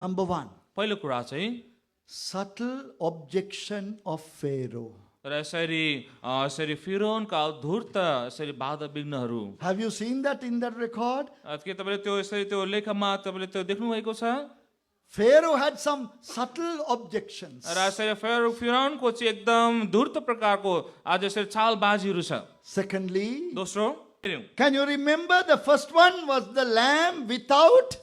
Number one, पहिलो कुरा चाहिँ subtle objection of Pharaoh. र यसरी फिरौनका धूर्त यसरी बाधा विघ्नहरू Have you seen that in that record? के तपाईँले त्यो यसरी त्यो लेखमा तपाईँले त्यो देख्नु भएको छ Pharaoh had some subtle objections. र यसरी फिरौनको चाहिँ एकदम धूर्त प्रकारको आज यसरी चालबाजीहरू छ Secondly, दोस्रो can you remember the first one was the lamb without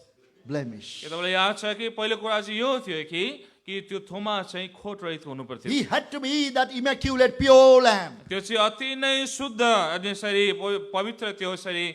blemish? के तपाईँलाई याद छ कि पहिलो कुरा चाहिँ यो थियो कि त्यो थोमा चाहिँ खोट रहित हुनु पर्थ्यो He had to be that immaculate, pure lamb. त्यो चाहिँ अति नै शुद्ध अनि यसरी पवित्र त्यो यसरी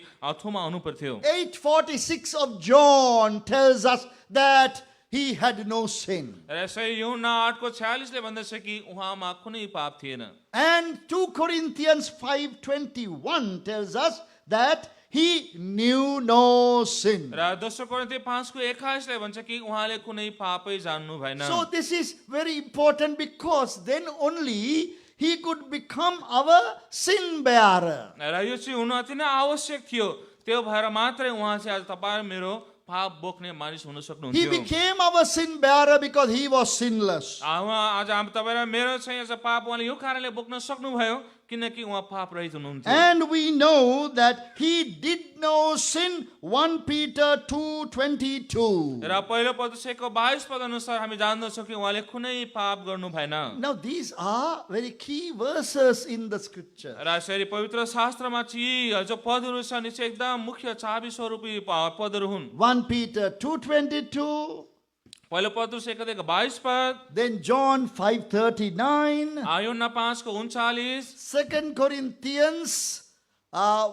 थोमा हुनु पर्थ्यो 8:46 of John tells us that he had no sin. र यसरी यूहन्ना 8:46 ले भन्दछ कि उहाँमा कुनै पाप थिएन And 2 Corinthians 5:21 tells us that he knew no sin. र दोस्रो कोरिन्थी 5:21 ले भन्छ कि उहाँले कुनै पापै जान्नु भएन So this is very important because then only he could become our sin bearer. र यो चाहिँ हुन अति नै आवश्यक थियो त्यो भएर मात्रै उहाँ चाहिँ आज तपाईँ मेरो पाप बोक्ने मानिस हुन He सक्नुहुन्थ्यो became our sin bearer because he was sinless. उहाँ आज तपाईँ र मेरो चाहिँ आज पाप उहाँले यो कारणले बोक्न सक्नुभयो किनकि उहाँ पाप रहित हुनुहुन्थ्यो And we know that he did no sin. 1 Peter 2:22. र पहिलो पदको 22 पद अनुसार हामी जान्दछौँ कि उहाँले कुनै पाप गर्नु भएन Now these are very key verses in the scripture. र यसरी पवित्र शास्त्रमा चाहिँ जो पदहरू छन् यो चाहिँ एकदम मुख्य चाबी स्वरूपी पदहरू हुन् 1 Peter 2:22. पहिलो पदको 22 पद Then John 5:39. यूहन्ना 5:39 2 Corinthians,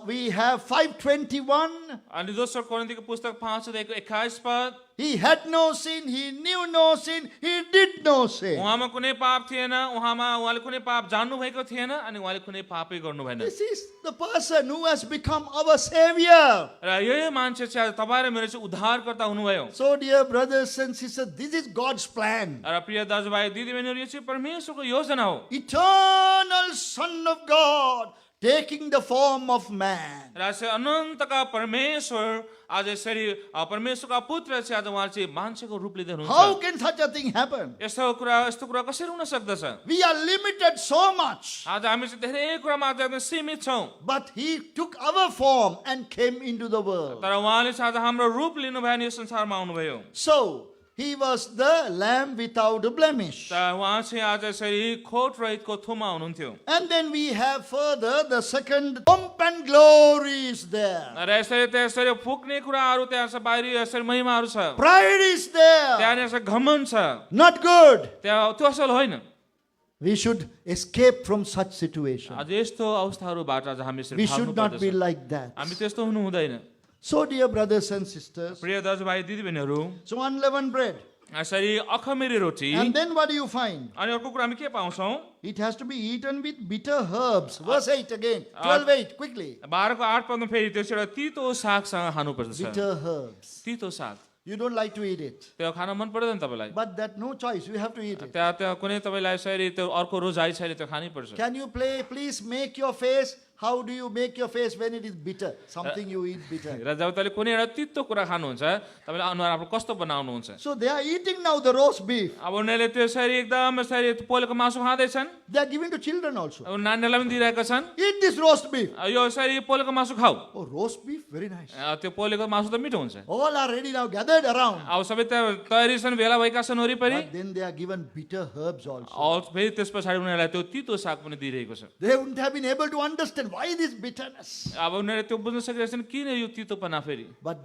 we have 5:21. अनि दोस्रो कोरिन्थीको पुस्तक 5:21 पद He had no sin, he knew no sin, he did no sin. उहाँमा कुनै पाप थिएन उहाँले कुनै पाप जान्नु भएको थिएन अनि उहाँले कुनै पापै गर्नु भएन This is the person who has become our savior. र यही मान्छे चाहिँ आज तपाईँ र मेरो चाहिँ उद्धारकर्ता हुनुभयो So dear brothers and sisters, this is God's plan. र प्रिय दाजुभाइ दिदीबहिनीहरू यो चाहिँ परमेश्वरको योजना हो Eternal Son of God taking the form of man. र यसरी अनन्तका परमेश्वर आज यसरी परमेश्वरका पुत्र चाहिँ आज उहाँ चाहिँ मान्छेको रूप लिँदै How हुनुहुन्छ can such a thing happen? यस्तो कुरा कसरी हुन सक्दछ We are limited so much. आज हामी चाहिँ धेरै कुरामा आज एकदम सीमित छौँ But he took our form and came into the world. तर उहाँले चाहिँ आज हाम्रो रूप लिनुभयो अनि यो संसारमा आउनुभयो So, he was the lamb without a blemish. तर उहाँ चाहिँ आज यसरी खोट रहितको थुमा हुनुहुन्थ्यो And then we have further the second pomp and glory is there. र यसरी फुक्ने कुराहरू त्यहाँ छ बाहिरी यसरी महिमाहरू छ Pride is there. त्यहाँनिर यसरी घमण्ड छ Not good. त्यहाँ त्यो असल होइन We should escape from such situation. आज यस्तो अवस्थाहरूबाट आज हामी यसरी We भाग्नु should not be पर्दछ like that. हामी त्यस्तो हुनु हुँदैन So dear brothers and sisters, प्रिय दाजुभाइ दिदीबहिनीहरू so unleavened bread. यसरी अखमेरी रोटी And then what do you find? अनि अर्को कुरा हामी के पाउँछौँ It has to be eaten with bitter herbs. Verse 8 again. 12:8 quickly. 12 को 8 पदमा फेरि त्यो एउटा तितो सागसँग खानुपर्दछ Bitter herbs. तितो साग You don't like to eat it. त्यो खान मन पर्दैन तपाईँलाई But that no choice. We have to eat it. त्यहाँ कुनै तपाईँलाई यसरी त्यो अर्को रोजाइ छैन त्यो खानै पर्छ Can you please make your face? How do you make your face when it is bitter? Something you eat bitter. र जब तपाईँले कुनै एउटा तितो कुरा खानुहुन्छ तपाईँले अनुहार आफ्नो कस्तो बनाउनुहुन्छ So they are eating now the roast beef. अब उनीहरूले त्यो यसरी एकदम यसरी पोलेको मासु खाँदैछन् They are giving to children also. अब नानीहरूलाई पनि दिइरहेका छन् Eat this roast beef. यो यसरी पोलेको मासु खाऊ Oh, roast beef? Very nice. त्यो पोलेको मासु त मिठो हुन्छ All are ready now, gathered around. अब सबै त्यहाँ तयारी छन् भेला भएका छन् वरिपरि But then they are given bitter herbs also. फेरि त्यस पछाडि उनीहरूलाई त्यो तितो साग पनि दिइरहेको छ They wouldn't have been able to understand why this bitterness. अब उनीहरूले त्यो बुझ्न सकिरहेको छन् किन यो तितोपना फेरि But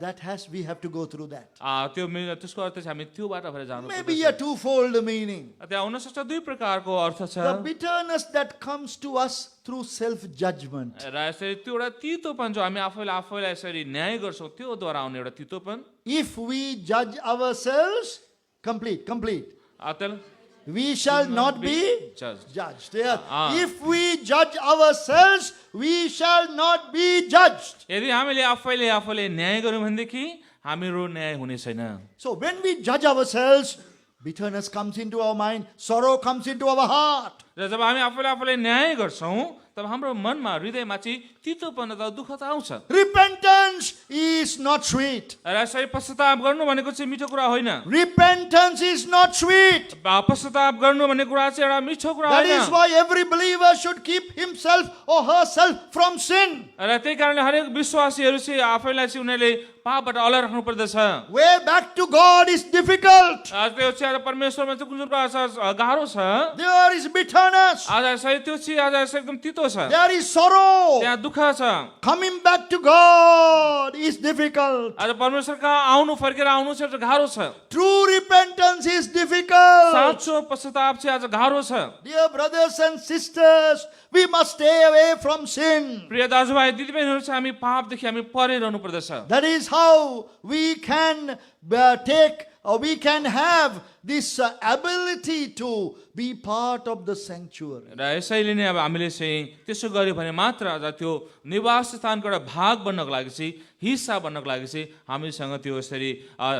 we have to go through that. त्यसको अर्थ चाहिँ हामी त्यो बाटो भएर जानु Maybe a twofold meaning. त्यहाँ हुनसक्छ दुई प्रकारको अर्थ छ The bitterness that comes to us through self-judgment. र यसरी त्यो एउटा तितोपन जो हामी आफैलाई यसरी न्याय गर्छौँ त्योद्वारा आउने एउटा तितोपन If we judge ourselves, complete. त्यसलाई We shall not be judged. judged. Yeah. If we judge ourselves, we shall not be judged. यदि हामीले आफैले न्याय गर्यौँ भनेदेखि हाम्रो न्याय हुने छैन So when we judge ourselves, bitterness comes into our mind, sorrow comes into our heart. र जब हामी आफैले न्याय गर्छौँ तब हाम्रो मनमा हृदयमा चाहिँ तितोपन त दुःख त आउँछ Repentance repentance is not sweet. र यसरी पश्चाताप गर्नु भनेको चाहिँ मिठो कुरा होइन। Repentance is not sweet. पश्चाताप गर्नु भन्ने कुरा चाहिँ एउटा मिठो कुरा That होइन। is why every believer should keep himself or herself from sin. र त्यही कारणले हरेक विश्वासीहरू चाहिँ आफैलाई चाहिँ उनीहरूले पापबाट अलग राख्नु पर्दछ। Way back to God is difficult. त्यो चाहिँ परमेश्वरमा चाहिँ कुन कुन कुरा छ गाह्रो छ। There is bitterness. आज यसरी त्यो चाहिँ आज यसरी एकदम तितो छ। There is sorrow. त्यहाँ दुःख छ। Coming back to God is difficult. आज परमेश्वर कहाँ आउनु फर्केर आउनु चाहिँ गाह्रो छ। True repentance is difficult. साँचो पश्चाताप चाहिँ आज गाह्रो छ। Dear brothers and sisters, we must stay away from sin. प्रिय दाजुभाइ दिदीबहिनीहरू चाहिँ हामी पापदेखि हामी परे रहनु पर्दछ। That is how we can we can have this ability to be part of the sanctuary. र यसैले नै अब हामीले चाहिँ त्यसो गर्यो भने मात्र आज त्यो निवास स्थानको एउटा भाग बन्नको लागि चाहिँ हिस्सा बन्नको लागि चाहिँ हामीसँग त्यो यसरी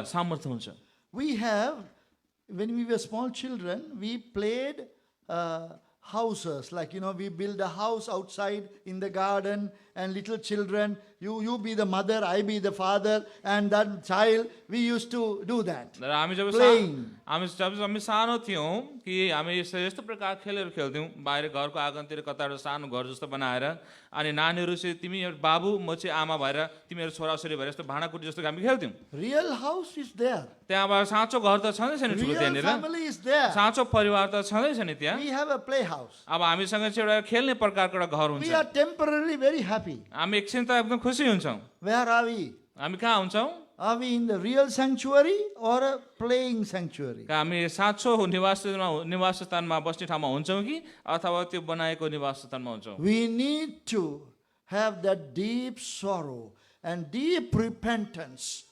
सामर्थ्य हुन्छ। We have, when we were small children, we played houses, like, we build a house outside in the garden, and little children, you be the mother, I be the father, and that child, we used to do that. र हामी जब Playing. हामी सानो थियौँ कि हामी यस्तो प्रकार खेलहरू खेल्थ्यौँ बाहिर घरको आँगनतिर कता एउटा सानो घर जस्तो बनाएर अनि नानीहरू चाहिँ तिमी बाबु म चाहिँ आमा भएर तिमीहरू छोराछोरी भएर यस्तो भाँडाकुटी जस्तो हामी खेल्थ्यौँ। Real house is there. त्यहाँ अब साँचो घर त छँदैछ नि ठुलो Real त्यहाँनिर family is there. साँचो परिवार त छँदैछ नि त्यहाँ। We have a playhouse. अब हामीसँग चाहिँ एउटा खेल्ने प्रकारको एउटा घर हुन्छ। We are temporarily very happy. हामी एकछिन त एकदम खुसी हुन्छौँ। Where are we? हामी कहाँ हुन्छौँ? Are we in the real sanctuary or a playing sanctuary? हामी साँचो निवास स्थानमा बस्ने ठाउँमा हुन्छौँ कि अथवा त्यो बनाएको निवास स्थानमा हुन्छौँ? We need to have that deep sorrow and deep repentance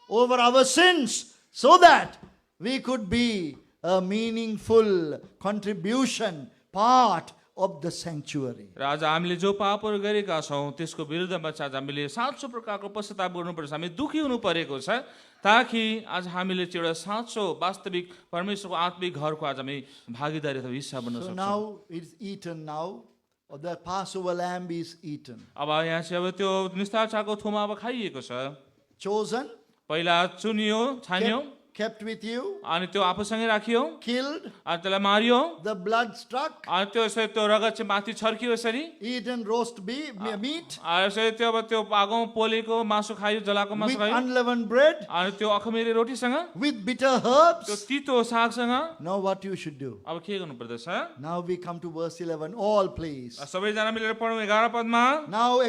over our sins so that we could be a meaningful contribution, part of the sanctuary. र आज हामीले जो पापहरू गरेका छौँ त्यसको विरुद्धमा चाहिँ आज हामीले साँचो प्रकारको पश्चाताप गर्नुपर्छ। हामी दुखी हुनु परेको छ ताकि आज हामीले चाहिँ एउटा साँचो वास्तविक परमेश्वरको आत्मिक घरको आज हामी भागीदारी अथवा हिस्सा बन्न So सक्छौँ। now it's eaten now, or the Passover lamb is eaten. अब यहाँ चाहिँ अब त्यो निस्तार चाको थुमा अब खाइएको छ। Chosen, पहिला चुनियो, छानियो, kept with you, अनि त्यो आफूसँगै राखियो, killed, अनि त्यसलाई मारियो, the blood struck, अनि त्यो यसरी त्यो रगत चाहिँ माथि छर्कियो यसरी, eaten roast meat यसरी त्यो अब त्यो आगोमा पोलेको मासु खायो, जलाको मासु with खायो, unleavened bread, अनि त्यो अखमेरी रोटीसँग, with bitter त्यो herbs. तितो सागसँग Now what you should do? अब के गर्नु पर्दछ? Now we come to verse 11. All please. सबैजना मिलेर पढौँ 11 पदमा। Now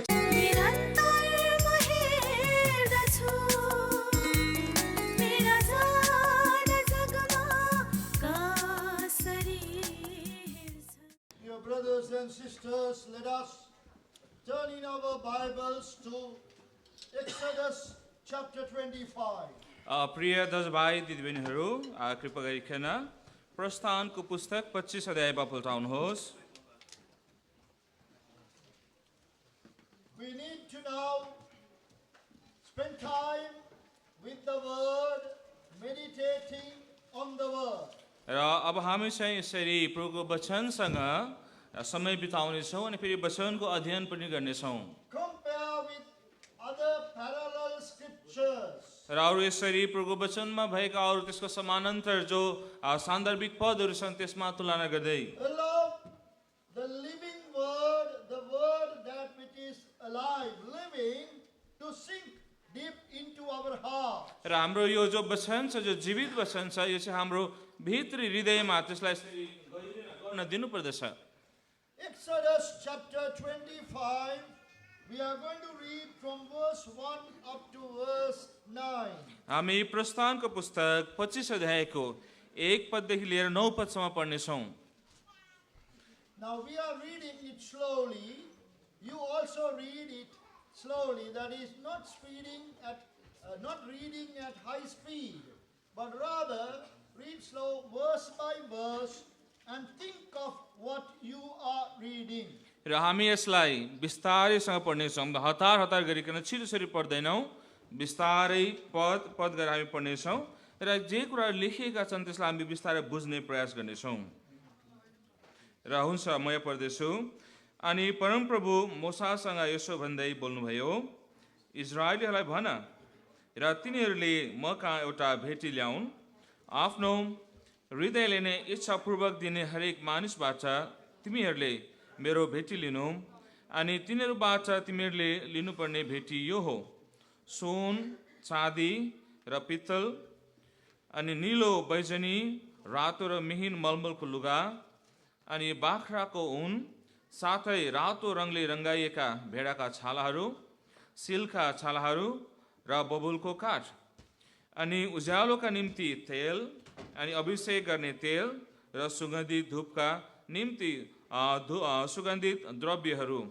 Dear brothers and sisters, let us turn in our Bibles to Exodus chapter 25. प्रिय दाजुभाइ दिदीबहिनीहरू कृपया गरिकन प्रस्थानको पुस्तक 25 अध्यायमा पल्टाउनुहोस्। We need to now spend time with the word, meditating on the word. र अब हामी चाहिँ यसरी प्रभुको वचनसँग समय बिताउनेछौँ अनि फेरि वचनको अध्ययन पनि गर्नेछौँ। Compare with other parallel scriptures. र अरू यसरी प्रभुको वचनमा भएका अरू त्यसको समानान्तर जो सान्दर्भिक पदहरू छन् त्यसमा तुलना गर्दै Allow the living word, the word that which is alive, living, to sink deep into our heart. र हाम्रो यो जो वचन छ जो जीवित वचन छ यो चाहिँ हाम्रो भित्री हृदयमा त्यसलाई गर्न दिनुपर्दछ। Exodus chapter 25, we are going to read from verse 1 up to verse 9. हामी प्रस्थानको पुस्तक 25 अध्यायको 1 पददेखि लिएर 9 पदसम्म पढ्नेछौँ। Now we are reading it slowly. You also read it slowly. That is not reading at high speed, but rather read slow, verse by verse, and think of what you are reading. र हामी यसलाई बिस्तारैसँग पढ्नेछौँ। हतार हतार गरिकन छिटो पढ्दैनौँ, बिस्तारै पद गरेर हामी पढ्नेछौँ र जे कुराहरू लेखिएका छन् त्यसलाई हामी बिस्तारै बुझ्ने प्रयास गर्नेछौँ। र हुन्छ म यहाँ पढ्दैछु। अनि परमप्रभु मोसासँग यसो भन्दै बोल्नुभयो, इजरायलीहरूलाई भन र तिनीहरूले म कहाँ एउटा भेटी ल्याउन्। आफ्नो हृदयले नै इच्छापूर्वक दिने हरेक मानिसबाट तिमीहरूले मेरो भेटी लिनु, अनि तिनीहरूबाट तिमीहरूले लिनुपर्ने भेटी यो हो, सुन, चाँदी र पित्तल, अनि निलो, बैजनी, रातो र मिहिन मलमलको लुगा, अनि बाख्राको ऊन, साथै रातो रङले रङ्गाइएका भेडाका छालाहरू, सिलका छालाहरू र बबुलको काठ, अनि उज्यालोका निम्ति तेल, अनि अभिषेक गर्ने तेल र सुगन्धित धूपका निम्ति सुगन्धित द्रव्यहरू,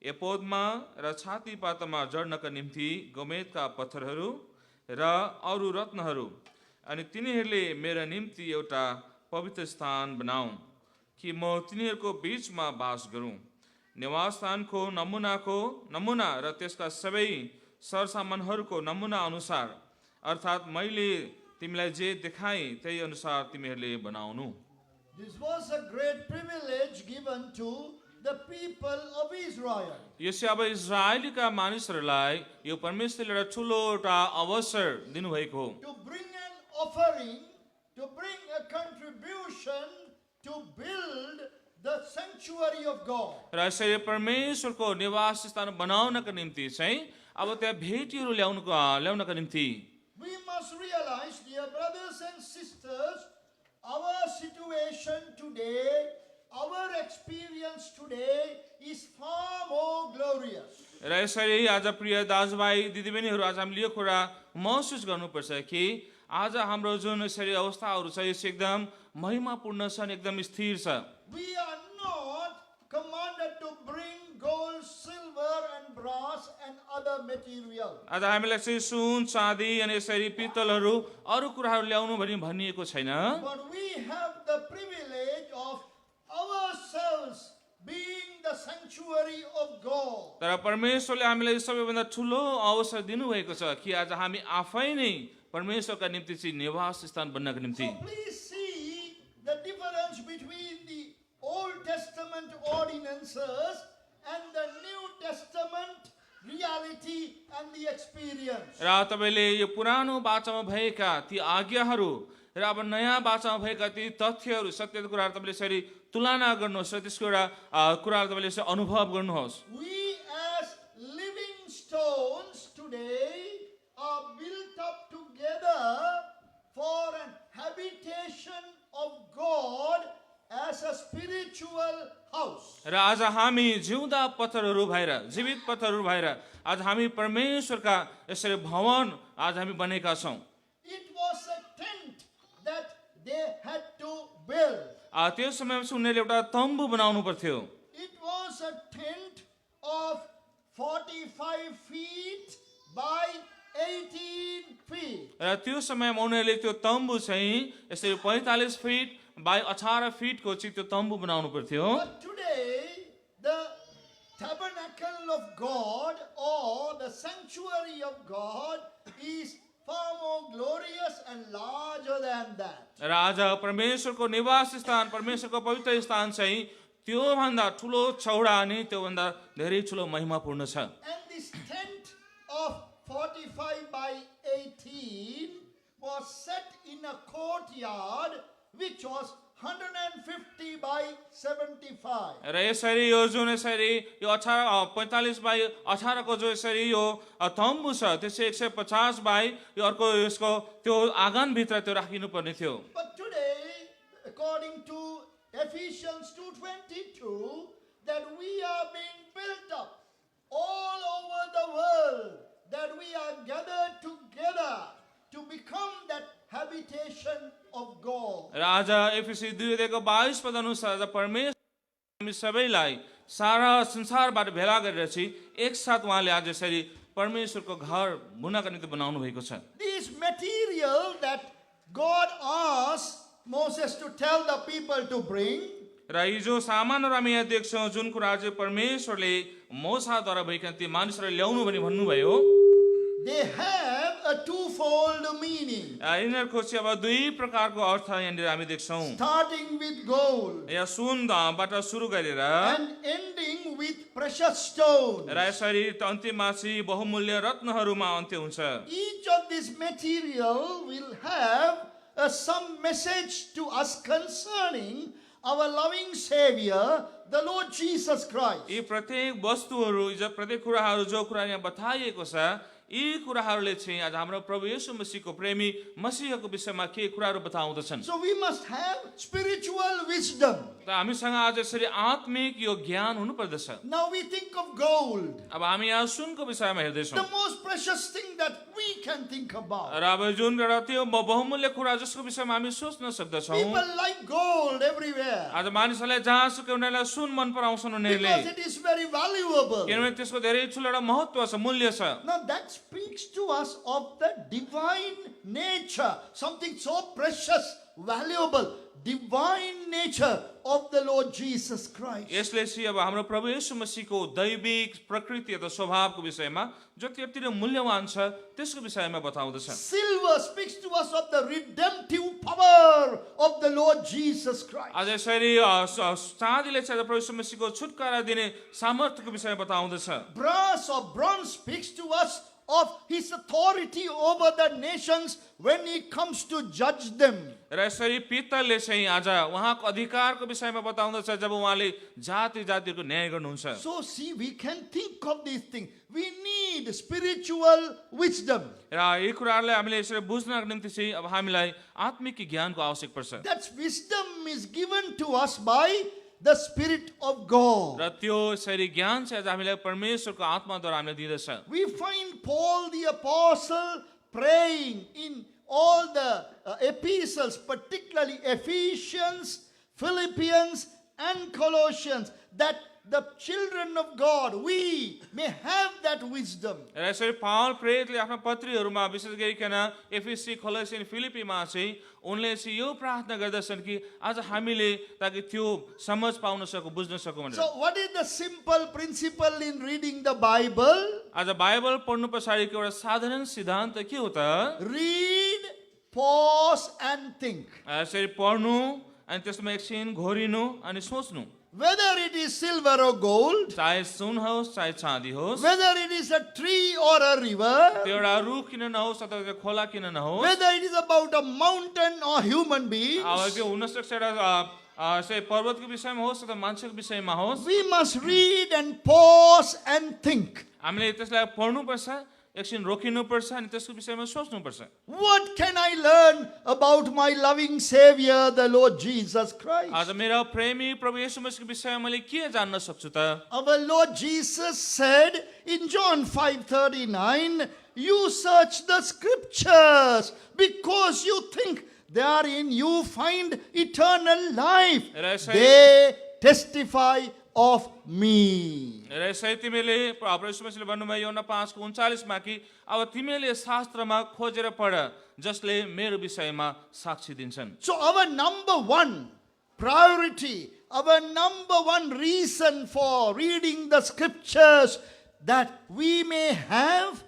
एपोदमा र छातीपातमा जड्नका निम्ति गोमेदका पत्थरहरू र अरू रत्नहरू। अनि तिनीहरूले मेरा निम्ति एउटा पवित्र स्थान बनाऊन् कि म तिनीहरूको बीचमा बास गरौँ। निवास स्थानको नमुना र त्यसका सबै सरसामानहरूको नमुना अनुसार, अर्थात् मैले तिमीलाई जे देखाएँ त्यही अनुसार तिमीहरूले बनाउनु। This was a great privilege given to the people of Israel. यसै अब इजरायलीका मानिसहरूलाई यो परमेश्वरले एउटा ठुलो एउटा अवसर दिनुभएको हो, To bring an offering, to bring a contribution to build the sanctuary of God. र यसरी परमेश्वरको निवास स्थान बनाउनका निम्ति चाहिँ अब त्यहाँ भेटीहरू ल्याउनका निम्ति We must realize, dear brothers and sisters, our situation today, our experience today is far more glorious. र यसरी आज प्रिय दाजुभाइ दिदीबहिनीहरू, आज हामीले यो कुरा महसुस गर्नुपर्छ कि आज हाम्रो जुन यसरी अवस्थाहरू छ यो चाहिँ एकदम महिमापूर्ण छन्, एकदम स्थिर छ। We are not commanded to bring gold, silver and brass and other material. आज हामीलाई चाहिँ सुन, चाँदी अनि यसरी पित्तलहरू अरू कुराहरू ल्याउनु भनिएको छैन, But we have the privilege of ourselves being the sanctuary of God. तर परमेश्वरले हामीलाई सबैभन्दा ठुलो अवसर दिनुभएको छ कि आज हामी आफै नै परमेश्वरका निम्ति चाहिँ निवास स्थान बन्नका निम्ति। So please see the difference between the Old Testament ordinances and the New Testament reality and the experience. र तपाईँले यो पुरानो बाचामा भएका ती आज्ञाहरू र अब नयाँ बाचामा भएका ती तथ्यहरू, सत्यको कुराहरू तपाईँले यसरी तुलना गर्नुहोस् र त्यसको एउटा कुराहरू तपाईँले यसरी अनुभव गर्नुहोस्। We as living stones today are built up together for an habitation of God as a spiritual house. र आज हामी जिउँदा पत्थरहरू भएर, जीवित पत्थरहरू भएर आज हामी परमेश्वरका यसरी भवन आज हामी बनेका छौँ। It was a tent that they had to build. त्यो समयमा चाहिँ उनीहरूले एउटा तम्बु बनाउनु पर्थ्यो। It was a tent of 45 feet by 18 feet. र त्यो समयमा उनीहरूले त्यो तम्बु चाहिँ यसरी 45 फिट बाई 18 फिटको चाहिँ त्यो तम्बु बनाउनु पर्थ्यो। But today, the tabernacle of God or the sanctuary of God is far more glorious and larger than that. र आज परमेश्वरको निवास स्थान, परमेश्वरको पवित्र स्थान चाहिँ त्योभन्दा ठुलो चौडा अनि त्योभन्दा धेरै ठुलो महिमापूर्ण छ। And this tent of 45 by 18 was set in a courtyard which was 150 by 75. र यसरी यो जुन यसरी यो 45 बाई 18 को जो यसरी यो तम्बु छ त्यो चाहिँ 150 बाई यो अर्को यसको त्यो आँगनभित्र त्यो राखिनु पर्ने थियो। But today, according to Ephesians 2:22, that we are being built up all over the world, that we are gathered together to become that habitation of God. र आज एफएसी 2:22 पद अनुसार परमेश्वर हामी सबैलाई सारा संसारबाट भेला गरेर चाहिँ एकसाथ उहाँले आज यसरी परमेश्वरको घर बुनका निम्ति बनाउनु भएको छ। This material that God asked Moses to tell the people to bring, र यी जो सामानहरू हामी यहाँ देख्छौँ जुन कुरा चाहिँ परमेश्वरले मोसाद्वारा भएका ती मानिसहरूलाई ल्याउनु भनी भन्नुभयो, they have a a twofold meaning, यिनीहरूको चाहिँ अब दुई प्रकारको अर्थ यहाँनिर हामी देख्छौँ। starting with gold यहाँ सुनबाट सुरु गरेर and ending with precious stone. र यसरी अन्त्यमा चाहिँ बहुमूल्य रत्नहरूमा अन्त्य हुन्छ। Each of this material will have some message to us concerning our loving Savior, the Lord Jesus Christ. यी प्रत्येक वस्तुहरू प्रत्येक कुराहरू जो कुरा यहाँ बताइएको छ यी कुराहरूले चाहिँ आज हाम्रो प्रभु येशू मसीहको प्रेमी मसीहको विषयमा के कुराहरू बताउँदछन्। So we must have spiritual wisdom. त हामीसँग आज यसरी आत्मिक यो ज्ञान हुनु पर्दछ। Now we think of gold, अब हामी यहाँ सुनको विषयमा हेर्दैछौँ the most precious thing that we can think about. र अब जुन एउटा त्यो बहुमूल्य कुरा जसको विषयमा हामी सोच्न सक्दछौँ। People like gold everywhere आज मानिसहरूलाई जहाँसुकै उनीहरूलाई सुन मन पराउँछन् उनीहरूले, because it is very valuable. किनभने त्यसको धेरै ठुलो एउटा महत्त्व छ, मूल्य छ। Now that speaks to us of the divine nature, something so precious, valuable, divine nature of the Lord Jesus Christ. यसले चाहिँ अब हाम्रो प्रभु येशू मसीहको दैविक प्रकृति अथवा स्वभावको विषयमा जति अति मूल्यवान छ त्यसको विषयमा बताउँदछ। Silver speaks to us of the redemptive power of the Lord Jesus Christ. आज यसरी चाँदीले चाहिँ प्रभु येशू मसीहको छुटकारा दिने सामर्थ्यको विषयमा बताउँदछ। Brass or bronze speaks to us of his authority over the nations when he comes to judge them. र यसरी पित्तलले चाहिँ आज उहाँको अधिकारको विषयमा बताउँदछ जब उहाँले जाति जातिको न्याय गर्नुहुन्छ। So see, we can think of these things. We need spiritual wisdom. र यी कुराहरूलाई हामीले यसरी बुझ्नको निम्ति चाहिँ अब हामीलाई आत्मिक ज्ञानको आवश्यक पर्छ। That wisdom is given to us by the Spirit of God. र त्यो यसरी ज्ञान चाहिँ आज हामीलाई परमेश्वरको आत्माद्वारा हामीलाई दिँदछ। We find Paul the Apostle praying in all the epistles, particularly Ephesians, Philippians, and Colossians, that the children of God, we may have that wisdom. र यसरी पावल प्रेरितले आफ्ना पत्रीहरूमा विशेष गरिकन एफएसी, कोलोसियन, फिलिपीमा चाहिँ उनले चाहिँ यो प्रार्थना गर्दछन् कि आज हामीले ताकि त्यो समझ पाउन सकौँ, बुझ्न सकौँ भनेर। So what is the simple principle in reading the Bible? आज बाइबल पढ्नु पछाडिको एउटा साधारण सिद्धान्त के हो त? Read, pause, and think. यसरी पढ्नु अनि त्यसमा एकछिन घोरिनु अनि सोच्नु। Whether it is silver or gold, चाहे सुन होस् चाहे चाँदी होस्, whether it is a tree or a river, त्यो एउटा रुख किन नहोस् अथवा त्यो खोला किन नहोस्, whether it is about a mountain or human beings, अब त्यो हुन सक्छ एउटा चाहिँ पर्वतको विषयमा होस् अथवा मान्छेको विषयमा होस्, we must read and pause and think. हामीले त्यसलाई पढ्नुपर्छ, एकछिन रोकिनुपर्छ अनि त्यसको विषयमा सोच्नुपर्छ। What can I learn about my loving Savior, the Lord Jesus Christ? आज मेरो प्रेमी प्रभु येशू मसीहको विषयमा मैले के जान्न सक्छु त? Our Lord Jesus said in John 5:39, you search the scriptures because you think therein you find eternal life. They testify of me. र यसै तिमीले प्रभु येशू मसीहले भन्नुभयो यूहन्ना 5:39 कि अब तिमीले शास्त्रमा खोजेर पढ जसले मेरो विषयमा साक्षी दिन्छन्। So our number one priority, our number one reason for reading the scriptures, that we may have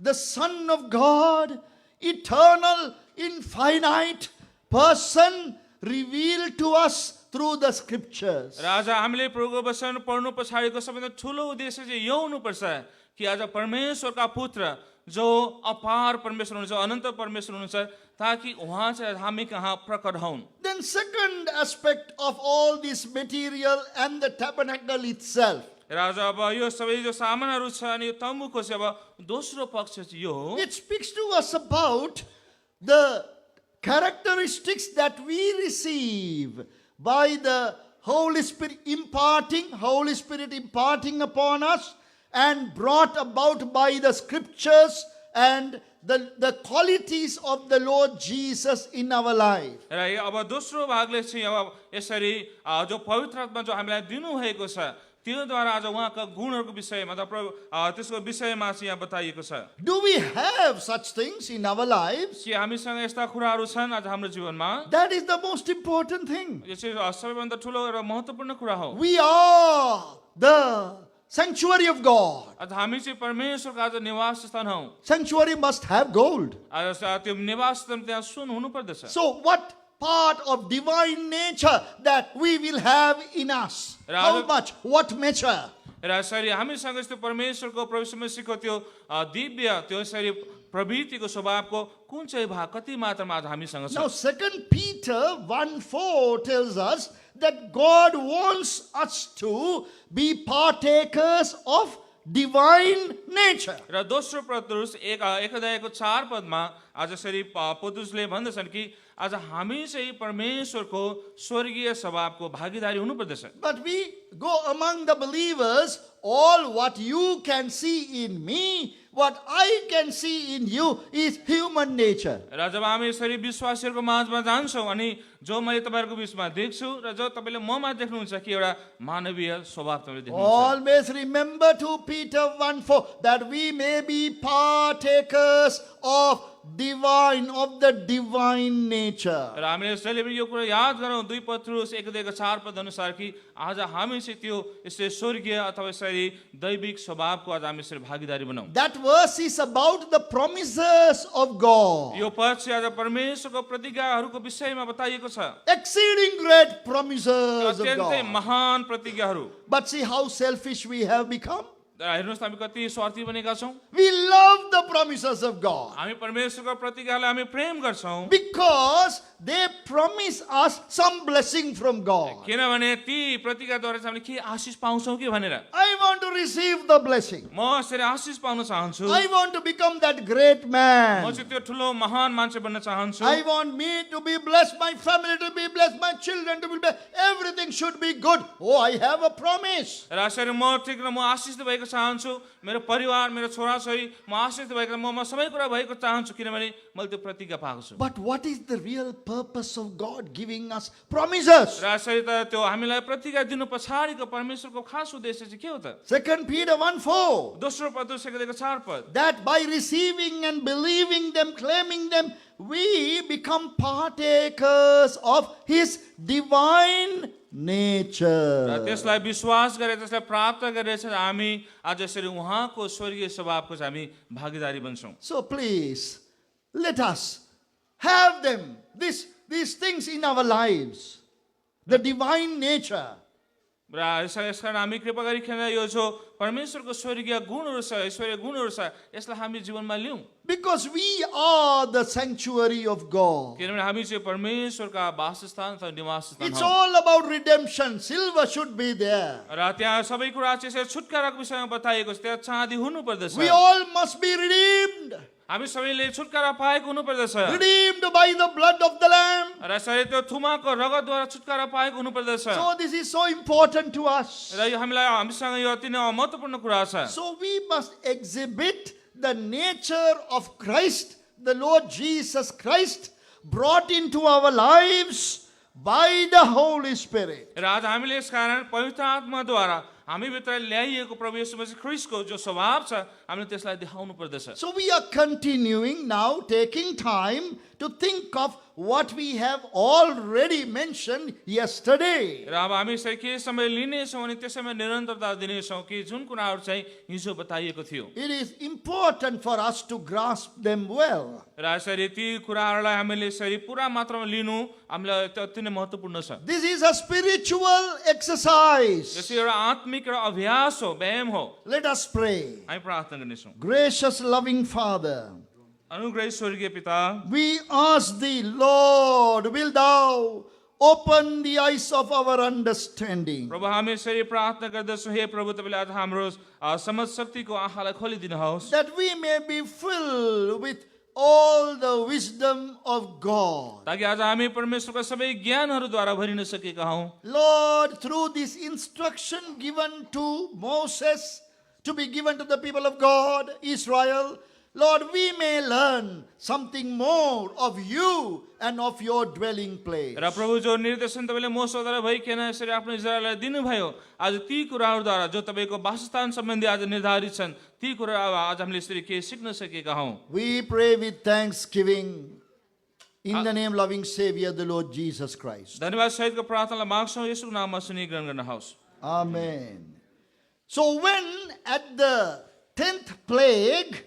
the Son of God, eternal, infinite person revealed to us through the scriptures. र आज हामीले प्रभुको वचन पढ्नु पछाडिको सबैभन्दा ठुलो उद्देश्य चाहिँ यो हुनुपर्छ कि आज परमेश्वरका पुत्र जो अपार परमेश्वर हुनुहुन्छ, अनन्त परमेश्वर हुनुहुन्छ, ताकि उहाँ चाहिँ हामी कहाँ प्रकट हुन्। Then second aspect of all this material and the tabernacle itself, र आज अब यो सबै जो सामानहरू छ अनि यो तम्बुको चाहिँ अब दोस्रो पक्ष चाहिँ यो हो, it speaks to us about the characteristics that we receive by the Holy Spirit imparting upon us and brought about by the scriptures and the qualities of the Lord Jesus in our life. र अब दोस्रो भागले चाहिँ अब यसरी जो पवित्र आत्मा जो हामीलाई दिनुभएको छ त्योद्वारा आज उहाँका गुणहरूको विषयमा त्यसको विषयमा चाहिँ यहाँ बताइएको छ। Do we have such things in our lives? के हामीसँग यस्ता कुराहरू छन् आज हाम्रो जीवनमा? That is the most important thing. यो चाहिँ सबैभन्दा ठुलो र महत्त्वपूर्ण कुरा हो। We are the sanctuary of God. आज हामी चाहिँ परमेश्वरको आज निवास स्थान हौ। Sanctuary must have gold. आज त्यो निवास स्थान त्यहाँ सुन हुनु पर्दछ। So what part of divine nature that we will have in us? How much? What measure? र यसरी हामीसँग यस्तो परमेश्वरको प्रभुसमसीको त्यो दिव्य त्यो यसरी प्रवृत्तिको स्वभावको कुन चाहिँ भाग कति मात्रामा आज हामीसँग छ। Now 2 Peter 1:4 tells us that God wants us to be partakers of divine nature. र दोस्रो पत्रुस 1:4 आज यसरी पत्रुसले भन्दछन् कि आज हामी चाहिँ परमेश्वरको स्वर्गीय स्वभावको भागीदारी हुनुपर्दछ। But we go among the believers, all what you can see in me, what I can see in you is human nature. र जब हामी यसरी विश्वासीहरूको माझमा जान्छौँ अनि जो मैले तपाईँहरूको बिचमा देख्छु र जो तपाईँले ममा देख्नुहुन्छ कि एउटा मानवीय स्वभाव तपाईँले देख्नुहुन्छ। Always remember 2 Peter 1:4 that we may be partakers of the divine nature. र हामीले जहिले पनि यो कुरा याद गरौँ 2 पत्रुस 1:4 अनुसार कि आज हामी चाहिँ त्यो यसरी स्वर्गीय अथवा यसरी दैविक स्वभावको आज हामी यसरी भागीदारी बनाऊ। That verse is about the promises of God. यो पद चाहिँ आज परमेश्वरको प्रतिज्ञाहरूको विषयमा बताइएको छ। Exceeding great promises of अत्यन्तै God. महान प्रतिज्ञाहरू। But see how selfish we have become. हेर्नुहोस् हामी कति स्वार्थी बनेका छौँ। We love the promises of God हामी परमेश्वरको प्रतिज्ञालाई हामी प्रेम गर्छौँ because they promise us some blessing from God. किनभने ती प्रतिज्ञाद्वारा चाहिँ हामीले के आशिष पाउँछौँ कि भनेर। I want to receive the blessing. म यसरी आशिष पाउन चाहन्छु। I want to become that great म man. चाहिँ त्यो ठुलो महान मान्छे बन्न चाहन्छु। I want me to be blessed, my family to be blessed, my children to be blessed. Everything should be good. Oh, I have a promise. र यसरी म ठिक र म आशिष भएको चाहन्छु। मेरो परिवार मेरो छोराछोरी म आशिष भएको म सबै कुरा भएको चाहन्छु किनभने मैले त्यो प्रतिज्ञा पाएको छु। But what is the real purpose of God giving us promises? र यसरी त त्यो हामीलाई प्रतिज्ञा दिनु पछाडिको परमेश्वरको खास उद्देश्य चाहिँ के हो त? 2 Peter 1:4 दोस्रो पत्रुस 1:4 that by receiving and believing them, claiming them, we become partakers of His divine nature. र त्यसलाई विश्वास गरे त्यसलाई प्राप्त गरेर चाहिँ हामी आज यसरी उहाँको स्वर्गीय स्वभावको चाहिँ हामी भागीदारी बन्छौँ। So please, let us have them, these things in our lives. The divine nature. र यसकारण हामी कृपा गरिकन यो जो परमेश्वरको स्वर्गीय गुणहरू छ ईश्वरीय गुणहरू छ यसलाई हामी जीवनमा लियौँ। Because we are the sanctuary of God. किनभने हामी चाहिँ परमेश्वरका वासस्थान अथवा निवास स्थान It's हौ। all about redemption. Silver should be there. र त्यहाँ सबै कुरा चाहिँ यसरी छुटकाराको विषयमा बताइएको छ। त्यहाँ चाँदी हुनु पर्दछ। We all must be redeemed. हामी सबैले छुटकारा पाएको हुनु पर्दछ। Redeemed by the blood of the Lamb. र यसरी त्यो थुमाको रगतद्वारा छुटकारा पाएको हुनु पर्दछ। So this is so important to us. र यो हामीसँग यो अति नै महत्त्वपूर्ण कुरा छ। So we must exhibit the nature of Christ, the Lord Jesus Christ, brought into our lives by the Holy Spirit. र आज हामीले यसकारण पवित्र आत्माद्वारा हामी भित्र ल्याइएको प्रभु येशू मसीह ख्रीष्टको जो स्वभाव छ हामीले त्यसलाई देखाउनु पर्दछ। So we are continuing now, taking time to think of what we have already mentioned yesterday. र अब हामी यसरी केही समय लिनेछौँ अनि त्यसैमा निरन्तरता दिनेछौँ कि जुन कुराहरू चाहिँ हिजो बताइएको थियो। It is important for us to grasp them well. र यसरी ती कुराहरूलाई हामीले यसरी पुरा मात्रामा लिनु हामीलाई अति नै महत्त्वपूर्ण छ। This is a spiritual exercise. यसो एउटा आत्मिक र अभ्यास हो, व्यायाम हो। Let us pray. हामी प्रार्थना गर्नेछौँ। Gracious, loving Father, अनुग्रही स्वर्गीय पिता, we ask thee, Lord, will thou open the eyes of our understanding. प्रभु हामी यसरी प्रार्थना गर्दछौँ हे प्रभु तपाईँले आज हाम्रो समझ शक्तिको आँखालाई खोलिदिनुहोस् That we may be filled with all the wisdom of God. ताकि आज हामी परमेश्वरका सबै ज्ञानहरूद्वारा भरिन सकेका हौँ। Lord, through this instruction given to Moses to be given to the people of God, Israel, Lord, we may learn something more of you and of your dwelling place. र प्रभु जो निर्देशन तपाईँले मोशद्वारा भइकन यसरी आफ्नो इजरायललाई दिनुभयो आज ती कुराहरूद्वारा जो तपाईँको वासस्थान सम्बन्धी आज निर्धारित छन् ती कुरा आज हामीले यसरी के सिक्न सकेका हौँ। We pray with thanksgiving in the name loving Savior, the Lord Jesus Christ. धन्यवाद सहितको प्रार्थनालाई माग्छौँ यसको नाममा सुनि ग्रहण गर्नुहोस्। Amen. So when at the 10th plague,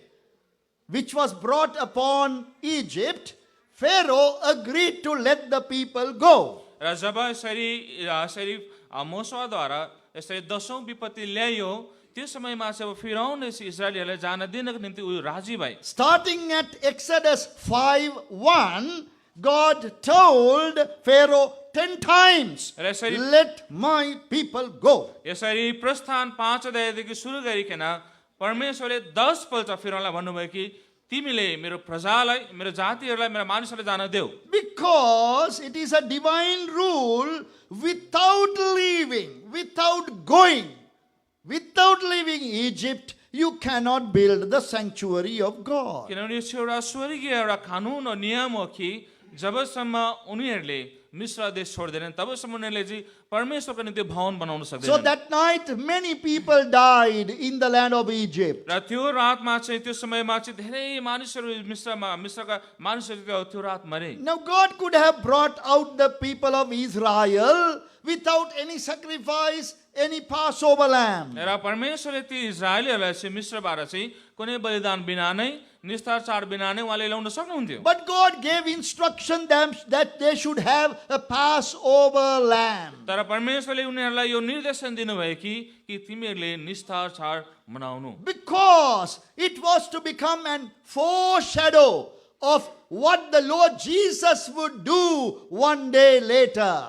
which was brought upon Egypt, Pharaoh agreed to let the people go. र जब यसरी मोसाद्वारा यसरी 10औं विपत्ति ल्यायो त्यो समयमा चाहिँ अब फिरौनले इस्राएलीहरूलाई जान दिनको निम्ति उयो राजी भए। Starting at Exodus 5:1, God told Pharaoh 10 times, र यसरी let my people go. यसरी प्रस्थान 5 अध्यायदेखि सुरु गरिकन परमेश्वरले 10 पल्ट फिरौनलाई भन्नुभयो कि तिमीले मेरो प्रजालाई मेरो जातिहरूलाई मेरो मानिसहरूलाई जान देऊ। Because it is a divine rule, without leaving Egypt, you cannot build the sanctuary of God. किनभने यो एउटा स्वर्गीय एउटा कानुन र नियम हो कि जबसम्म उनीहरूले मिस्र देश छोड्दैनन् तबसम्म उनीहरूले चाहिँ परमेश्वरको निम्ति भवन बनाउन So सक्दैनन्। that night many people died in the land of Egypt. र त्यो रातमा चाहिँ त्यो समयमा चाहिँ धेरै मानिसहरू मिस्रका मानिसहरू त्यो रात मरे। Now God could have brought out the people of Israel without any sacrifice, any Passover lamb. र परमेश्वरले ती इजरायलीहरूलाई चाहिँ मिस्रबाट चाहिँ कुनै बलिदान बिना नै निस्तार चाड बिना नै उहाँले ल्याउन सक्नुहुन्थ्यो। But God gave instruction them that they should have a Passover lamb. तर परमेश्वरले उनीहरूलाई यो निर्देशन दिनुभयो कि तिमीहरूले निस्तार चाड मनाउनु। Because it was to become an foreshadow of what the Lord Jesus would do one day later,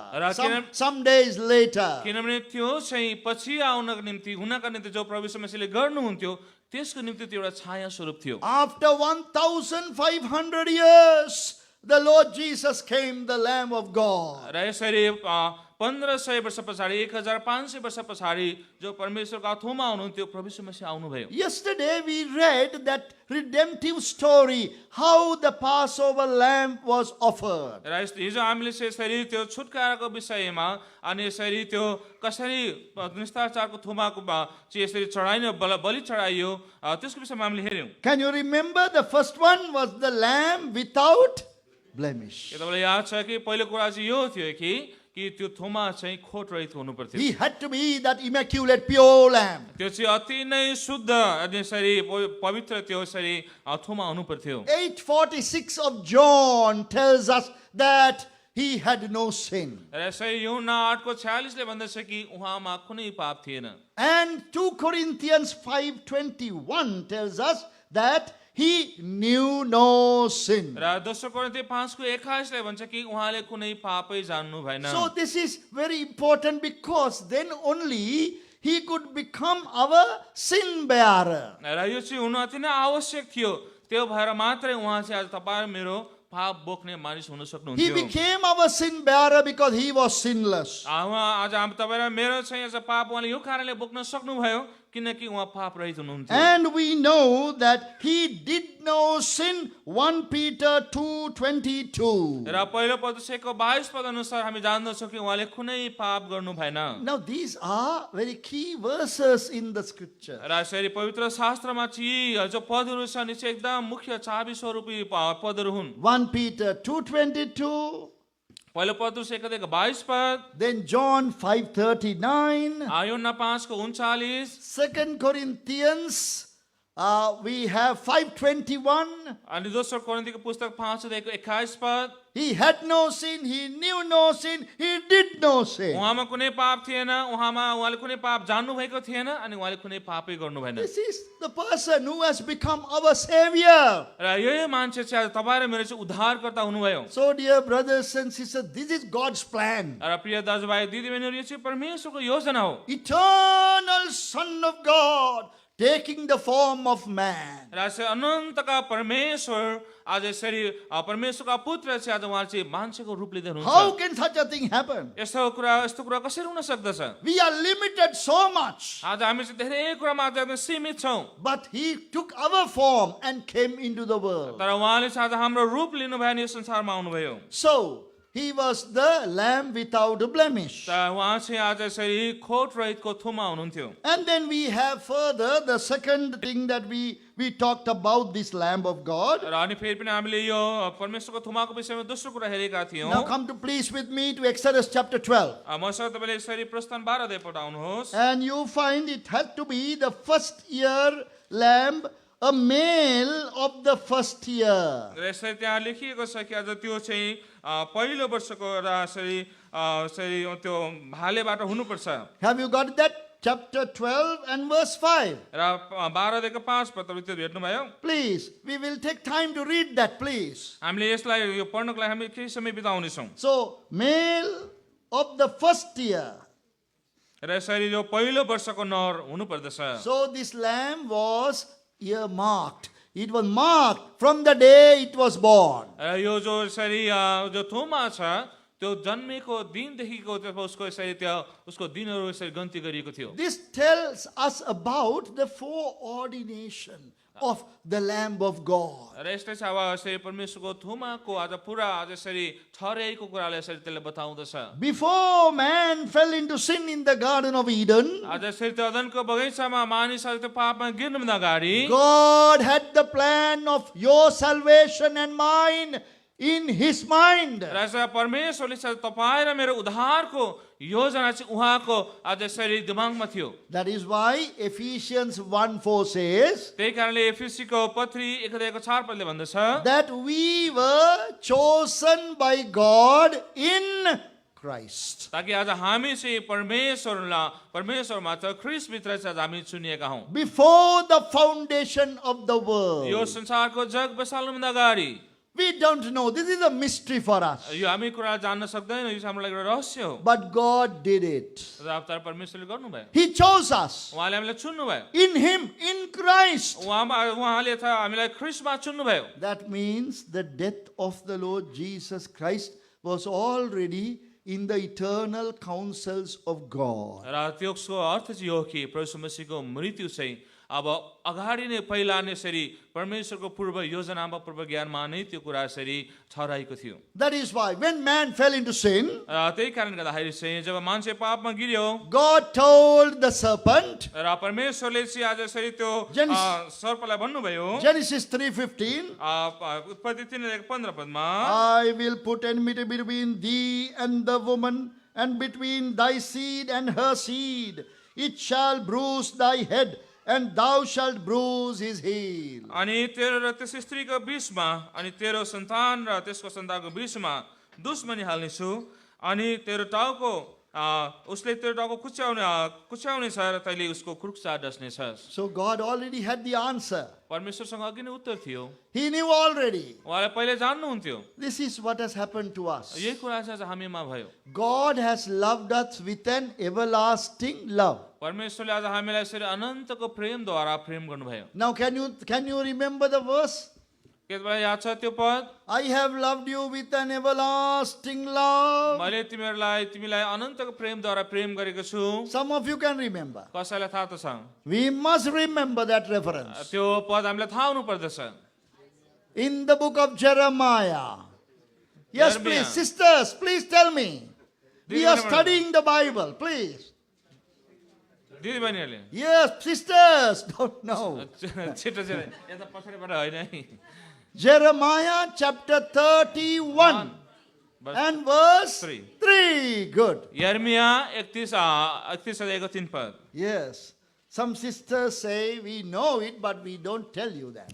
some days later. किनभने त्यो चाहिँ पछि आउनको निम्ति हुनका निम्ति जो प्रभु यीशु मसीहले गर्नुहुन्थ्यो त्यसको निम्ति त्यो एउटा छाया स्वरूप थियो। After 1,500 years, the Lord Jesus came, the Lamb of God. र यसरी 1500 वर्ष पछाडि 1500 वर्ष पछाडि जो परमेश्वरको अथोमा हुनुहुन्थ्यो प्रभु यीशु मसीह आउनुभयो। Yesterday we read that redemptive story, how the Passover lamb was offered. र हिजो हामीले यसरी त्यो छुटकाराको विषयमा अनि यसरी त्यो कसरी निस्तार चाडको थोमाको चाहिँ यसरी चढाइने बलि चढाइयो त्यसको विषयमा हामीले हेर्यौं। Can you remember the first one was the lamb without blemish? के तपाईलाई याद छ कि पहिलो कुरा चाहिँ यो थियो कि त्यो थोमा चाहिँ खोट रहित हुनु पर्थ्यो। He had to be that immaculate pure lamb. त्यो चाहिँ अति नै शुद्ध अनि यसरी पवित्र त्यो यसरी थोमा हुनु पर्थ्यो। 8:46 of John tells us that he had no sin. र यसरी यूहन्ना 8:46 ले भन्दछ कि उहाँमा कुनै पाप थिएन। And 2 Corinthians 5:21 tells us that he knew no sin. र दोस्रो कोरिन्थी 5:21 ले भन्छ कि उहाँले कुनै पापै जान्नु भएन। So this is very important because then only he could become our sin bearer. र यो चाहिँ हुनु अति नै आवश्यक थियो। त्यो भएर मात्रै उहाँ चाहिँ आज तपाईँ मेरो पाप बोक्ने मानिस हुन He सक्नुहुन्थ्यो। became our sin bearer because he was sinless. उहाँ आज तपाईँ र मेरो चाहिँ आज पाप उहाँले यो कारणले बोक्न सक्नुभयो किनकि उहाँ पाप रहित हुनुहुन्थ्यो। And we know that he did no sin. 1 Peter 2:22. र पहिलो पदको 22 पद अनुसार हामी जान्दछौँ कि उहाँले कुनै पाप गर्नु भएन। Now these are very key verses in the scripture. र यसरी पवित्र शास्त्रमा चाहिँ जो पदहरू छन् चाहिँ एकदम मुख्य चाबी स्वरूपी पदहरू हुन्। 1 Peter 2:22. पहिलो पत्रुस 1:22 पद, Then John 5:39. यूहन्ना 5:39, 2 Corinthians, we have 5:21. अनि दोस्रो कोरिन्थीको पुस्तक 5:21 पद, He had no sin, he knew no sin, he did no sin. उहाँमा कुनै पाप थिएन, उहाँले कुनै पाप जान्नु भएको थिएन अनि उहाँले कुनै पापै गर्नु भएन। This is the person who has become our savior. र यो मान्छे चाहिँ तपाईँ र मेरो चाहिँ उद्धारकर्ता हुनुभयो। So dear brothers and sisters, this is God's plan. र प्रिय दाजुभाइ दिदीबहिनीहरू यो चाहिँ परमेश्वरको योजना हो। Eternal Son of God taking the form of man. र यसरी अनन्तका परमेश्वर आज यसरी परमेश्वरका पुत्र चाहिँ आज उहाँ चाहिँ मान्छेको रूप लिँदै हुनुहुन्छ। How can such a thing happen? यस्तो कुरा कसरी हुन सक्दछ? We are limited so much. आज हामी चाहिँ धेरै कुरामा आज हामी सीमित छौँ। But he took our form and came into the world. तर उहाँले चाहिँ आज हाम्रो रूप लिनुभयो अनि यो संसारमा आउनुभयो। So, he was the lamb without blemish. त उहाँ चाहिँ आज यसरी खोट रहितको थुमा हुनुहुन्थ्यो। And then we have further the second thing that we talked about this lamb of God. र अनि फेरि पनि हामीले यो परमेश्वरको थुमाको विषयमा दोस्रो कुरा हेरेका थियौँ। Now come to please with me to Exodus chapter 12. मसँग तपाईँले यसरी प्रस्थान 12 अध्याय पढाउनुहोस्। And you find it had to be the first year lamb, a male of the first year. र यसरी त्यहाँ लेखिएको छ कि आज त्यो चाहिँ पहिलो वर्षको एउटा यसरी त्यो भालेबाट हुनुपर्छ। Have you got that? Chapter 12 and verse 5. र 12 अध्यायको 5 पद तपाईले त्यो भेट्नुभयो? Please, we will take time to read that, please. हामीले यसलाई यो पढ्नको लागि हामी केही समय बिताउने छौँ। So, male of the first year. र यसरी यो पहिलो वर्षको नर हुनुपर्दछ। So, this lamb was earmarked. It was marked from the day it was born. र यो जो यसरी जो थुमा छ त्यो जन्मेको दिनदेखिको उसको यसरी त्यो उसको दिनहरू यसरी गन्ती गरिएको थियो। This tells us about the foreordination of the Lamb of God. र यसले चाहिँ अब यसरी परमेश्वरको थुमाको आज पुरा आज यसरी ठहराएको कुरालाई यसरी त्यसले बताउँदछ। Before man fell into sin in the Garden of Eden, आज यसरी त्यो अदनको बगैँचामा मानिसहरू त्यो पापमा गिर्नुभन्दा अगाडि God had the plan of your salvation and mine in his mind. र यसरी परमेश्वरले चाहिँ तपाईँ र मेरो उद्धारको योजना चाहिँ उहाँको आज यसरी दिमागमा थियो। That is why Ephesians 1:4 says त्यही कारणले एफिसीको पत्री 1 अध्यायको 4 पदले भन्दछ that we were chosen by God in Christ. ताकि आज हामी चाहिँ परमेश्वरमा त ख्रीष्टभित्र चाहिँ आज हामी चुनिएका हौँ। Before the foundation of the यो world. संसारको जग बसाल्नुभन्दा अगाडि We don't know. This is a mystery for us. यो हामी कुरा जान्न सक्दैनौँ, यो चाहिँ हाम्रो लागि एउटा रहस्य हो। But God did it. र अब तर परमेश्वरले गर्नुभयो, He chose us. उहाँले हामीलाई चुन्नुभयो, In Him, in Christ. उहाँले त हामीलाई ख्रीष्टमा चुन्नुभयो। That means the death of the Lord Jesus Christ was already in the eternal counsels of God. र त्यसको अर्थ चाहिँ यो कि प्रभु मसीहको मृत्यु चाहिँ अब अगाडि नै पहिला नै यसरी परमेश्वरको पूर्व योजनामा पूर्व ज्ञानमा नै त्यो कुरा यसरी ठहराएको थियो। That is why when man fell into sin, र त्यही कारणले गर्दाखेरि चाहिँ जब मान्छे पापमा गिर्यो God told the serpent, र परमेश्वरले चाहिँ आज यसरी त्यो सर्पलाई भन्नुभयो Genesis 3:15, उत्पत्ति 3:15 पदमा I will put enmity between thee and the woman, and between thy seed and her seed. It shall bruise thy head, and thou shalt bruise his heel. अनि तेरो र त्यस स्त्रीको बीचमा अनि तेरो सन्तान र त्यसको सन्तानको बीचमा दुश्मनी हाल्नेछु अनि तेरो टाउको उसले तेरो टाउको कुच्याउने छ र तैले उसको खुर्कुचा डस्नेछ। So God already had the answer. परमेश्वरसँग अघि नै उत्तर थियो, He knew already. उहाँले पहिले जान्नुहुन्थ्यो। This is what has happened to us. यही कुरा चाहिँ हामीमा भयो। God has loved us with an everlasting love. परमेश्वरले आज हामीलाई यसरी अनन्तको प्रेमद्वारा प्रेम गर्नुभयो। Now can you remember the verse? के तपाईँलाई याद छ त्यो पद? I have loved you with an everlasting love. मैले तिमीलाई अनन्तको प्रेमद्वारा प्रेम गरेको छु। Some of you can remember. कसैलाई थाहा त छ? We must remember that reference. त्यो पद हामीलाई थाहा हुनु पर्दछ। In the book of Jeremiah. Yes, Jeremiah. please, sisters, please tell me. We are studying the Bible, please. दिदी बहिनीहरूले Yes, sisters, don't know. छिटो यता पछाडिबाट होइन है। Jeremiah chapter 31 and verse 3. Good. यर्मिया 31 अध्यायको 3 पद। Yes. Some sisters say we know it, but we don't tell you that.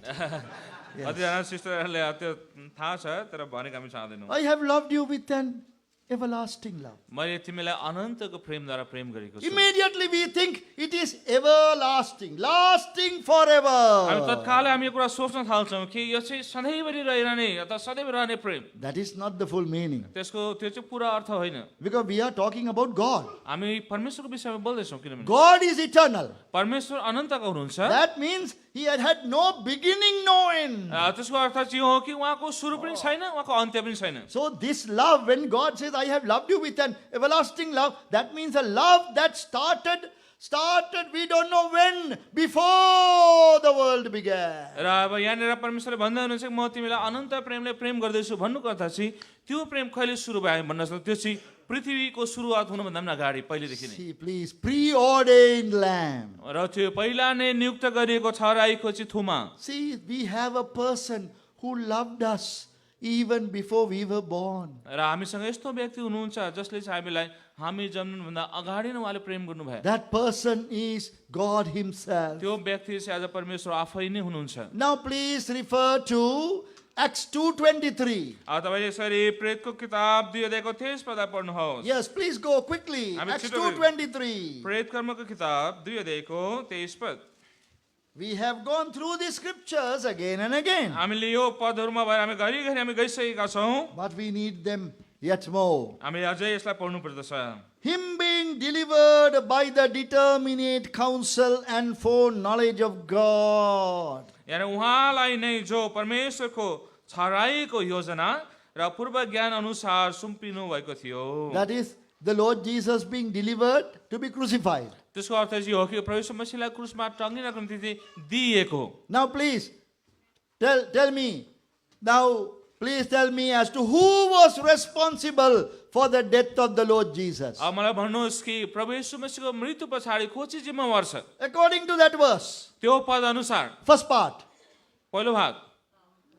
कतिजना सिस्टरहरूले त्यो थाहा छ तर भनेको हामी चाहदैनौँ। I have loved you with an everlasting love. मैले तिमीलाई अनन्तको प्रेमद्वारा प्रेम गरेको छु। Immediately we think it is everlasting, lasting हामी forever. तत्कालै हामी यो कुरा सोच्न थाल्छौँ कि यो चाहिँ सधैँभरि रहिरहने अथवा सधैँ रहने प्रेम। That is not the full meaning. त्यो चाहिँ पुरा अर्थ होइन। Because we are talking about God. हामी परमेश्वरको विषयमा बोल्दैछौँ किनभने God is eternal. परमेश्वर अनन्तको हुनुहुन्छ। That means He had no beginning, no end. त्यसको अर्थ चाहिँ हो कि उहाँको सुरु पनि छैन, उहाँको अन्त्य पनि छैन। So this love, when God says, I have loved you with an everlasting love, that means a love that started started, we don't know when, before the world began. र अब यहाँनिर परमेश्वरले भन्दै हुनुहुन्छ कि म तिमीलाई अनन्त प्रेमले प्रेम गर्दैछु भन्नुको अर्थ चाहिँ त्यो प्रेम कहिले सुरु भयो भन्न सक्छ त्यो चाहिँ पृथ्वीको सुरुवात हुनुभन्दा पनि अगाडि पहिलेदेखि नै See, please, preordained lamb. र त्यो पहिला नै नियुक्त गरिएको छराईको चाहिँ थुमा See, we have a person who loved us even before we were born. र हामीसँग यस्तो व्यक्ति हुनुहुन्छ जसले चाहिँ हामीलाई हामी जन्मनुभन्दा अगाडि नै उहाँले प्रेम गर्नुभयो That person is God Himself. त्यो व्यक्ति चाहिँ आज परमेश्वर आफै नै हुनुहुन्छ Now, please refer to Acts 2:23. अब तपाईँले यसरी प्रेतको किताब 2 अध्यायको 23 पद पढ्नुहोस् Yes, please go quickly. हामी Acts छिटो 2:23. प्रेत कर्मको किताब 2 अध्यायको 23 पद We have gone through the scriptures again and again, हामीले यो पदहरूमा भएर हामी घरिघरि हामी गइसकेका छौँ but we need them yet more. हामी अझै यसलाई पढ्नु पर्दछ Him being delivered by the determinate counsel and foreknowledge of God. यानी उहाँलाई नै जो परमेश्वरको छराईको योजना र पूर्व ज्ञान अनुसार सुम्पिनु भएको थियो That is the Lord Jesus being delivered to be crucified. त्यसको अर्थ चाहिँ हो कि प्रभु मसीहलाई क्रुसमा टङ्गिनको निम्ति चाहिँ दिइएको Now please tell me. Now please tell me as to who was responsible for the death of the Lord Jesus. अब मलाई भन्नुहोस् कि प्रभु यीशु मसीहको मृत्यु पछाडि को चाहिँ जिम्मेवार छ According to that verse, त्यो पद अनुसार first part. पहिलो भाग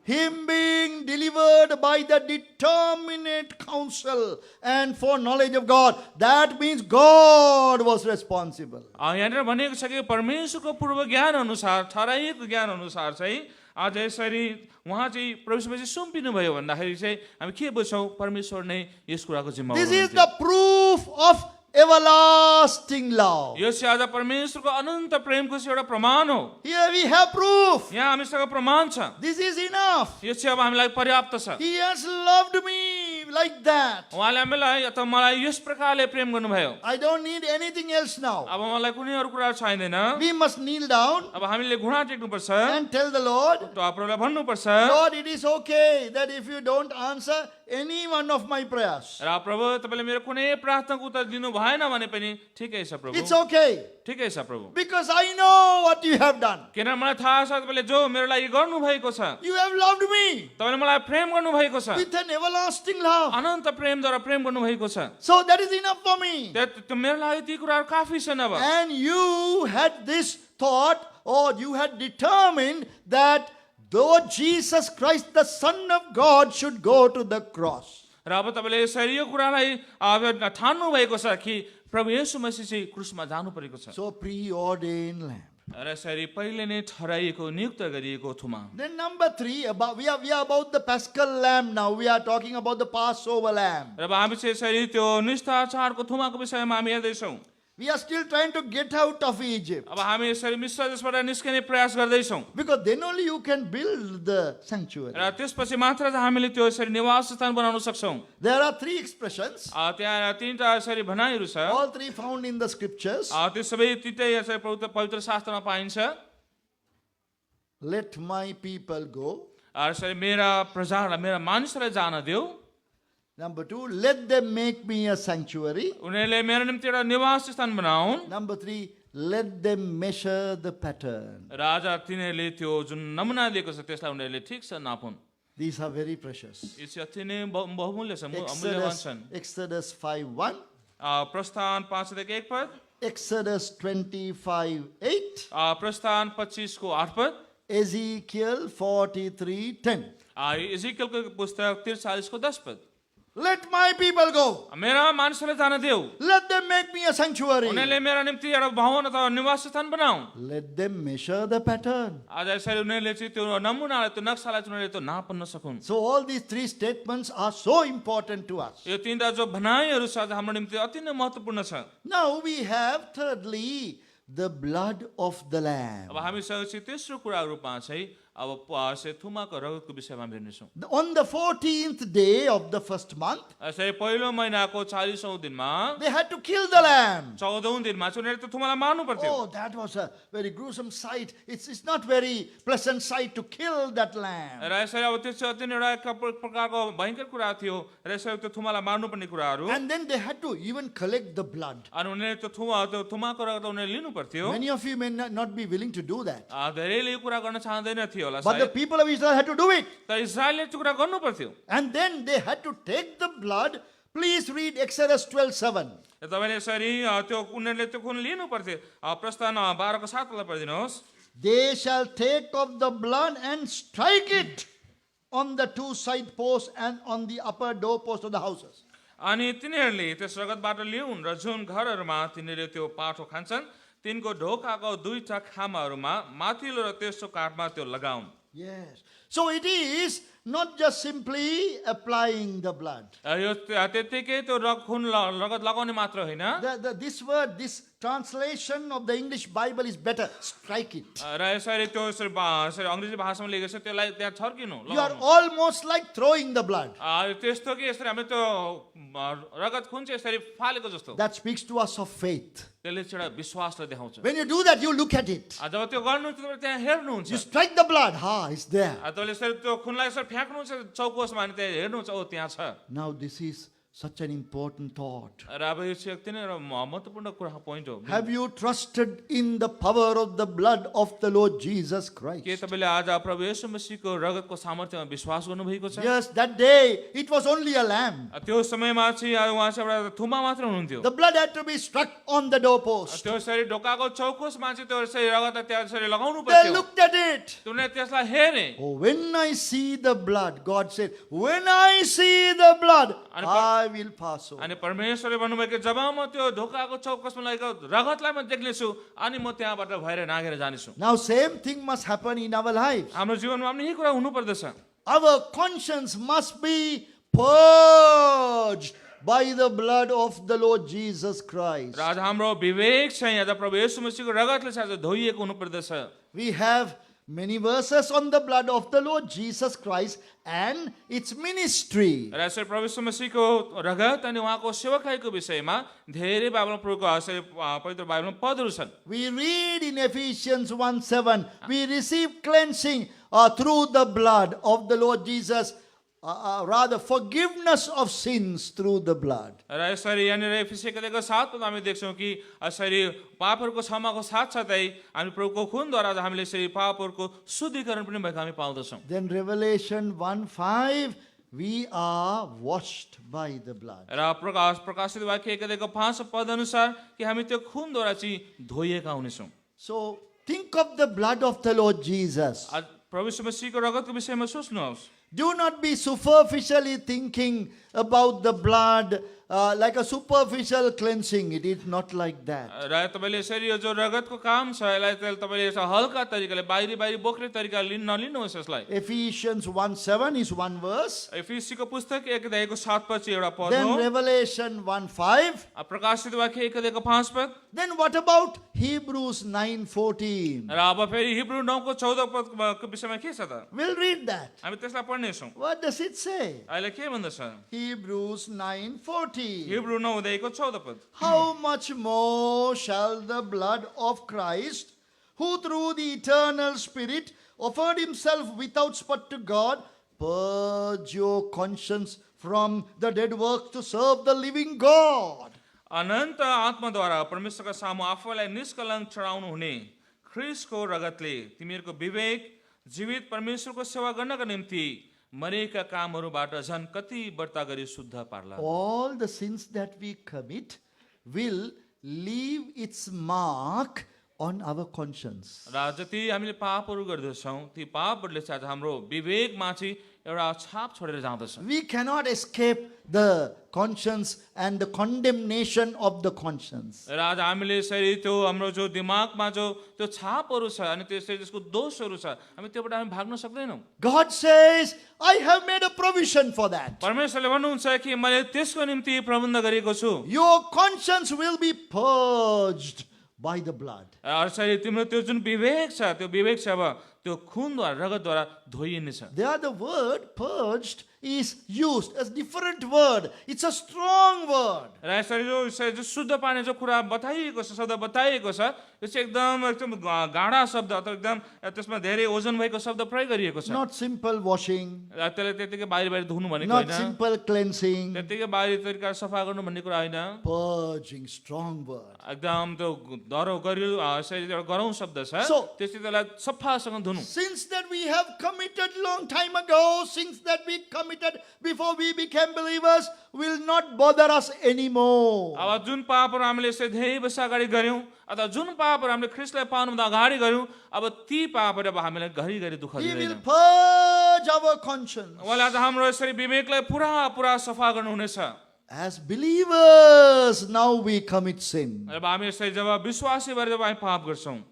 Him being delivered by the determinate counsel and foreknowledge of God. That means God was responsible. यहाँनिर भनेको छ कि परमेश्वरको पूर्व ज्ञान अनुसार ठहराइएको ज्ञान अनुसार चाहिँ आज यसरी उहाँ चाहिँ प्रभु मसीह सुम्पिनु भयो भन्दाखेरि चाहिँ हामी के बुझ्छौँ परमेश्वर नै यस कुराको जिम्मा This is the proof of everlasting love. यो चाहिँ आज परमेश्वरको अनन्त प्रेमको चाहिँ एउटा प्रमाण हो Here we have proof. यहाँ हामीसँग प्रमाण छ This is enough. यो चाहिँ अब हामीलाई पर्याप्त छ He has loved me like that. उहाँले हामीलाई अथवा मलाई यस प्रकारले प्रेम गर्नुभयो I don't need anything else now. अब मलाई कुनै अरू कुरा चाहिँदैन We must kneel down अब हामीले घुँडा टेक्नुपर्छ and tell the Lord, त प्रभुलाई भन्नुपर्छ Lord, it is okay that if you don't answer any one of my prayers, र प्रभु तपाईँले मेरो कुनै प्रार्थनाको उत्तर दिनु भएन भने पनि ठिकै छ प्रभु it's okay. ठिकै छ प्रभु Because I know what you have done. किनभने मलाई थाहा छ तपाईँले जो मेरो लागि गर्नु भएको छ You have loved me तपाईँले मलाई प्रेम गर्नु भएको छ with an everlasting love. अनन्त प्रेमद्वारा प्रेम गर्नु भएको छ So that is enough for me. त्यो मेरो लागि ती कुराहरू काफी छन् अब And you had this thought, or you had determined that Lord Jesus Christ, the Son of God, should go to the cross. र अब तपाईँले यसरी यो कुरालाई अब ठान्नु भएको छ कि प्रभु येशू मसीह चाहिँ क्रुसमा जानु परेको छ So preordained lamb. र यसरी पहिले नै ठहराइएको नियुक्त गरिएको थुमा Then number 3, we are about the Paschal lamb now. We are talking about the Passover lamb. र अब हामी चाहिँ यसरी त्यो निष्ठाचारको थुमाको विषयमा हामी हेर्दैछौँ We are still trying to get out of Egypt. अब हामी यसरी मिश्र देशबाट निस्किने प्रयास गर्दैछौँ Because then only you can build the sanctuary. र त्यसपछि मात्र चाहिँ हामीले त्यो यसरी निवास स्थान बनाउन सक्छौँ There are 3 expressions, त्यहाँ तीनटा यसरी भनाइहरू छ all 3 found in the scriptures. त्यो सबै तिनटै यसरी पवित्र शास्त्रमा पाइन्छ Let my people go. यसरी मेरा प्रजाहरूलाई मेरा मानिसहरूलाई जान देऊ Number 2, let them make me a sanctuary. उनीहरूले मेरो निम्ति एउटा निवास स्थान बनाउन् Number 3, let them measure the pattern. र आज तिनीहरूले त्यो जुन नमुना दिएको छ त्यसलाई उनीहरूले ठिक छ नापुन् These are very precious. यो चाहिँ अति नै बहुमूल्य छ मूल्यवान छन् Exodus 5:1, प्रस्थान 5:1 पद Exodus 25:8, प्रस्थान 25 को 8 पद Ezekiel 43:10. इजिकलको पुस्तक 43 को 10 पद Let my people go. मेरा मानिसहरूलाई जान देऊ Let them make me a sanctuary. उनीहरूले मेरा निम्ति एउटा भवन अथवा निवास स्थान बनाऊ Let them measure the pattern. आज यसरी उनीहरूले चाहिँ त्यो नमुनालाई त्यो नक्सालाई चाहिँ उनीहरूले त्यो नाप्न सकुन् So all these 3 statements are so important to us. यो तीनटा जो भनाइहरू छ आज हाम्रो निम्ति अति नै महत्त्वपूर्ण छ Now we have thirdly the blood of the lamb. अब हामीसँग चाहिँ तेस्रो कुराको रूपमा चाहिँ अब यसरी थुमाको रगतको विषयमा हामी हेर्नेछौँ। On the 14th day of the first month, यसरी पहिलो महिनाको 40औं दिनमा they had to kill the lamb. 14औं दिनमा चाहिँ उनीहरूले त्यो थुमालाई मार्नु पर्थ्यो। Oh, that was a very gruesome sight. It's not very pleasant sight to kill that lamb. र यसरी अब त्यो चाहिँ अति नै एउटा प्रकारको भयङ्कर कुरा थियो र यसरी त्यो थुमालाई मार्नुपर्ने कुराहरू। And then they had to even collect the blood. अनि उनीहरूले त्यो थुमाको रगत उनीहरूले लिनु पर्थ्यो। Many of you may not be willing to do that. धेरैले यो कुरा गर्न चाहँदैन थियो होला But the सायद, people of Israel had to do it. तर इजरायलले त्यो कुरा गर्नु पर्थ्यो। And then they had to take the blood. Please read Exodus 12:7. तपाईँले यसरी त्यो उनीहरूले त्यो खुन लिनु पर्थ्यो। प्रस्थान 12 को 7 लाई पढिदिनुहोस्। They shall take of the blood and strike it on the two side posts and on the upper door post of the houses. अनि तिनीहरूले त्यस रगतबाट ल्याउन् र जुन घरहरूमा तिनीहरूले त्यो पाठो खान्छन् तिनको ढोकाको दुईटा खामाहरूमा माथिल्लो र तेस्रो काठमा त्यो लगाउन्। Yes. So it is not just simply applying the blood. यो त्यतिकै त्यो रगत लगाउने मात्र होइन। This word, this translation of the English Bible is better. Strike it. र यसरी त्यो यसरी अङ्ग्रेजी भाषामा लेखेको छ त्यसलाई त्यहाँ छर्किनु You are almost like throwing the blood. त्यस्तो कि यसरी हामीले त्यो रगत खुन चाहिँ यसरी फालेको जस्तो। That speaks to us of faith. त्यसले चाहिँ एउटा विश्वासलाई देखाउँछ। When you do that, you look at it. जब त्यो गर्नुहुन्छ तपाईँ त्यहाँ हेर्नुहुन्छ। You strike the blood. It's there. तपाईँले यसरी त्यो खुनलाई यसरी फ्याँक्नुहुन्छ चौकोसमा अनि त्यहाँ हेर्नुहुन्छ ओ त्यहाँ छ। Now this is such an important thought. र अब यो चाहिँ अति नै महत्त्वपूर्ण कुरा पोइन्ट हो। Have you trusted in the power of the blood of the Lord Jesus Christ? के तपाईँले आज प्रभु येशू मसीहको रगतको सामर्थ्यमा विश्वास गर्नुभएको छ? Yes, that day it was only a lamb. त्यो समयमा चाहिँ उहाँ चाहिँ एउटा थुमा मात्र हुनुहुन्थ्यो। The blood had to be struck on the doorpost. त्यो यसरी ढोकाको चौकोसमा चाहिँ त्यो यसरी रगत त्यहाँ यसरी लगाउनु They पर्थ्यो। looked at it. उनीहरूले त्यसलाई हेरे। Oh, when I see the blood, God said, when I see the blood, I will pass over. अनि परमेश्वरले भन्नुभयो कि जब म त्यो ढोकाको चौकसमा लागेको रगतलाई म देख्नेछु अनि म त्यहाँबाट भएर नागेर जानेछु। Now same thing must happen in our lives. हाम्रो जीवनमा पनि यही कुरा हुनु पर्दछ। Our conscience must be purged by the blood of the Lord Jesus Christ. र आज हाम्रो विवेक चाहिँ आज प्रभु येशू मसीहको रगतले चाहिँ आज धोइएको हुनु पर्दछ। We have many verses on the blood of the Lord Jesus Christ and its ministry. र यसरी प्रभु येशू मसीहको रगत अनि उहाँको सेवकाईको विषयमा धेरै बाइबलमा प्रभुको पवित्र बाइबलमा पदहरू छन्। We read in Ephesians 1:7, we receive cleansing through the blood of the Lord Jesus, rather forgiveness of sins through the blood. र यसरी यहाँनिर एफिसीको 7 हामी देख्छौँ कि यसरी पापहरूको क्षमाको साथसाथै हामी प्रभुको खुनद्वारा हामीले यसरी पापहरूको शुद्धिकरण पनि भएको हामी पाउँदछौँ। Then Revelation 1:5, we are washed by the blood. र प्रकाशित वाक्य 1:5 पद अनुसार कि हामी त्यो खुनद्वारा चाहिँ धोइएका हुनेछौँ। So think of the blood of the Lord Jesus. आज प्रभु येशू मसीहको रगतको विषयमा सोच्नुहोस्। Do not be superficially thinking about the blood like a superficial cleansing. It is not like that. र तपाईँले यसरी यो जो रगतको काम छ यसलाई तपाईँले हल्का तरिकाले बाहिरी बोक्ने तरिकाले नलिनुहोस् यसलाई। Ephesians 1:7 is one verse. एफिसीको पुस्तक 1:7 पछि एउटा पद Then हो। Revelation 1:5. प्रकाशित वाक्य 1:5 पद। Then what about Hebrews 9:14? र अब फेरि हिब्रू 9:14 पदको विषयमा के छ त? We'll read that. हामी त्यसलाई पढ्नेछौँ। What does it say? अहिले के भन्दछ? Hebrews 9:14. हिब्रू 9:14 पद। How much more shall the blood of Christ, who through the eternal Spirit offered himself without spot to God, purge your conscience from the dead works to serve the living God? अनन्त आत्माद्वारा परमेश्वरका सामु आफूलाई निष्कलङ्क चढाउनु हुने ख्रिस्टको रगतले तिमीहरूको विवेक जीवित परमेश्वरको सेवा गर्नका निम्ति मरेका कामहरूबाट झन् कति बढ्ता गरी शुद्ध पार्ला। All the sins that we commit will leave its mark on our conscience. र जति हामीले पापहरू गर्दछौँ ती पापहरूले चाहिँ आज हाम्रो विवेकमा चाहिँ एउटा छाप छोडेर जाँदछ। We cannot escape the conscience and the condemnation of the conscience. र आज हामीले यसरी त्यो हाम्रो जो दिमागमा जो त्यो छापहरू छ अनि त्यसरी त्यसको दोषहरू छ हामी त्योबाट हामी भाग्न सक्दैनौँ। God says, I have made a provision for that. परमेश्वरले भन्नुहुन्छ कि मैले त्यसको निम्ति प्रबन्ध गरेको छु। Your conscience will be purged by the blood. यसरी तिम्रो त्यो जुन विवेक छ त्यो विवेक चाहिँ अब त्यो खुनद्वारा रगतद्वारा धोइनेछ। There the word purged is used as different word. It's a strong word. र यसरी जो शुद्ध पार्ने जो कुरा बताइएको छ, शब्द बताइएको छ, यो चाहिँ एकदम गाढा शब्द अथवा एकदम त्यसमा धेरै ओजन भएको शब्द प्रयोग गरिएको छ। Not simple washing, र त्यसले त्यतिकै बाहिर धुनु भनेको not होइन, simple cleansing. त्यतिकै बाहिर तरिका सफा गर्नु भन्ने कुरा होइन। Purging, strong word. एकदम त्यो दह्रो गरियो यसरी एउटा गरौँ शब्द छ, So- त्यसले त्यसलाई सफासँग धुनु। Sins that we have committed long time ago, sins that we committed before we became believers will not bother us anymore. अब जुन पापहरू हामीले यसरी धेरै वर्ष अगाडि गऱ्यौँ अथवा जुन पापहरू हामीले ख्रिस्टलाई पाउनुभन्दा अगाडि गऱ्यौँ, अब ती पापहरू अब हामीलाई घरिघरि दुःख He will दिँदैन। purge our conscience. उहाँले आज हाम्रो यसरी विवेकलाई पुरा सफा गर्नुहुनेछ। As believers, now we commit sin. अब हामी यसरी जब विश्वासी भएर जब हामी पाप गर्छौँ,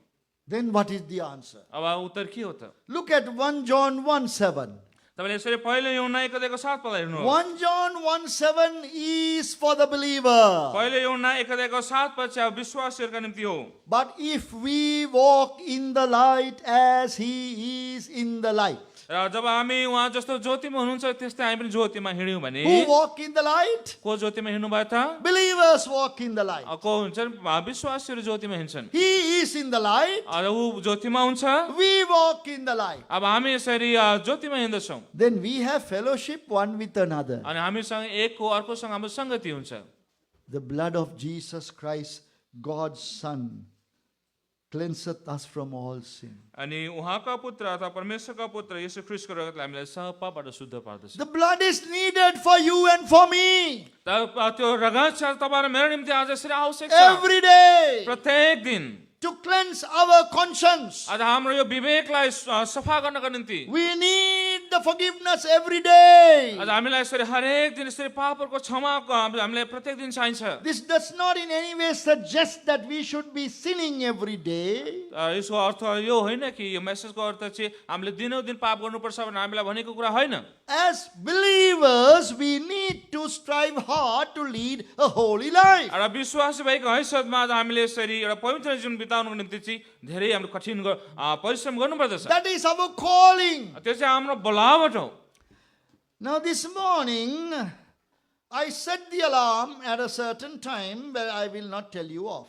Then what is the answer? अब उत्तर के हो त? Look at 1 John 1:7. तपाईँले यसरी पहिलो यूहन्ना 1:7 हेर्नु। 1 John 1:7 is for the believer. पहिलो यूहन्ना 1:7 चाहिँ अब विश्वासीहरूका निम्ति हो। But if we walk in the light as he is in the light. र जब हामी उहाँ जस्तो ज्योतिमा हुनुहुन्छ त्यस्तै हामी पनि ज्योतिमा हिँड्यौँ भने Who walk in the light? को ज्योतिमा हिँड्नु भयो त? Believers walk in the light. को हुन्छन् विश्वासीहरू ज्योतिमा हिँड्छन्। He is in the light. ऊ ज्योतिमा हुन्छ, We walk in the light. अब हामी यसरी ज्योतिमा हिँड्दछौँ Then we have fellowship one with another. अनि हामीसँग एकको अर्कोसँग हाम्रो सङ्गति हुन्छ। The blood of Jesus Christ, God's Son, cleanseth us from all sin. अनि उहाँका पुत्र अथवा परमेश्वरका पुत्र येशू ख्रीष्टको रगतले हामीलाई सब पापबाट शुद्ध पार्दछ। The blood is needed for you and for me. त्यो रगत छ तपाईँ र मेरो निम्ति आज यसरी आवश्यक छ, Every day. प्रत्येक दिन। To cleanse our conscience. आज हाम्रो यो विवेकलाई सफा गर्नको निम्ति We need the forgiveness every day. आज हामीलाई यसरी हरेक दिन यसरी पापहरूको क्षमा हामीलाई प्रत्येक दिन चाहिन्छ। This does not in any way suggest that we should be sinning every day. यसको अर्थ यो होइन कि यो मेसेजको अर्थ चाहिँ हामीले दिनौँ दिन पाप गर्नुपर्छ भनेर हामीलाई भनेको कुरा होइन। As believers, we need to strive hard to lead a holy life. एउटा विश्वासी भएको हैसियतमा आज हामीले यसरी एउटा पवित्र जीवन बिताउनुको निम्ति चाहिँ धेरै हामीले कठिन परिश्रम गर्नुपर्दछ। That is our calling. त्यो चाहिँ हाम्रो बोलावट हो। Now this morning, I set the alarm at a certain time that I will not tell you of.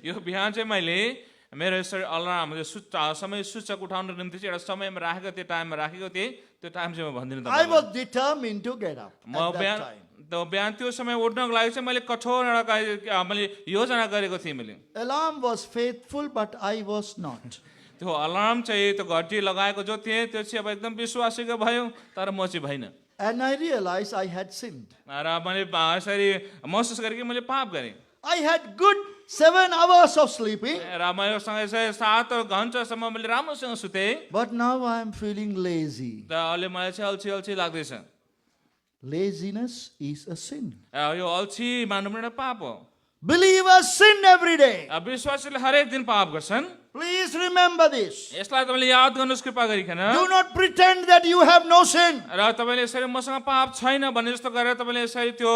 यो बिहान चाहिँ मैले मेरो यसरी अलार्म समय सूचक उठाउनको निम्ति चाहिँ एउटा समयमा राखेको थिएँ, टाइममा राखेको थिएँ, त्यो टाइम चाहिँ म भन्दिनँ I तपाईँलाई। was determined to get up म at that बिहान time. बिहान त्यो समय उठ्नको लागि चाहिँ मैले कठोर एउटा मैले योजना गरेको थिएँ मैले। Alarm was faithful, but I was not. त्यो अलार्म चाहिँ त्यो घटी लगाएको जो थिएँ त्यो चाहिँ अब एकदम विश्वासीको भयो, तर म चाहिँ भइनँ। And I realized I had sinned. र मैले यसरी महसुस गरेँ कि मैले पाप गरेँ। I had good 7 hours of sleeping, र मसँग यसरी 7 घन्टासम्म मैले राम्रोसँग सुतेँ। but now I am feeling lazy. र अहिले मलाई चाहिँ अल्छी अल्छी लाग्दैछ। Laziness is a sin. यो अल्छी मान्नु पनि एउटा पाप हो। Believers sin every day. विश्वासीले हरेक दिन पाप गर्छन्। Please remember this. यसलाई तपाईँले याद गर्नुहोस् कृपा गरिकन। Do not pretend that you have no sin. र तपाईँले यसरी मसँग पाप छैन भन्ने जस्तो गरेर तपाईँले यसरी त्यो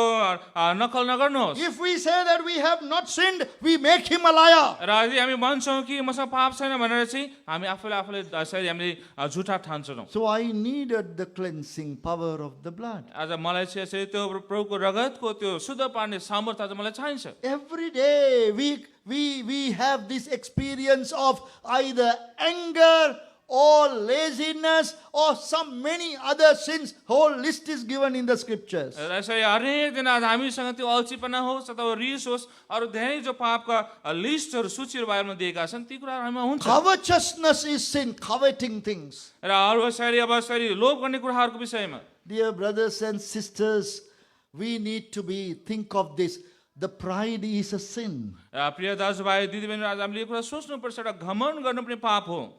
नकल नगर्नुहोस्। If we say that we have not sinned, we make him a liar. र यदि हामी भन्छौँ कि मसँग पाप छैन भनेर चाहिँ हामी आफूले यसरी हामीले झुटा ठान्छौँ। So I needed the cleansing power of the blood. आज मलाई चाहिँ यसरी त्यो प्रभुको रगतको त्यो शुद्ध पार्ने सामर्थ्य आज मलाई चाहिन्छ। Every day we have this experience of either anger or laziness or some many other sins. Whole list is given in the scriptures. र यसरी हरेक दिन आज हामीसँग त्यो अल्छीपना होस् अथवा रिस होस् अरू धेरै जो पापका लिस्टहरू सूचीहरू बाहिरमा दिएका छन् ती कुराहरू हामीमा हुन्छ। Covetousness is sin, coveting things. र अरू यसरी अब यसरी लोभ गर्ने कुराहरूको विषयमा Dear brothers and sisters, we need to think of this. The pride is a sin. प्रिय दाजुभाइ दिदीबहिनी आज हामीले यो कुरा सोच्नुपर्छ, एउटा घमण्ड गर्नु पनि पाप हो।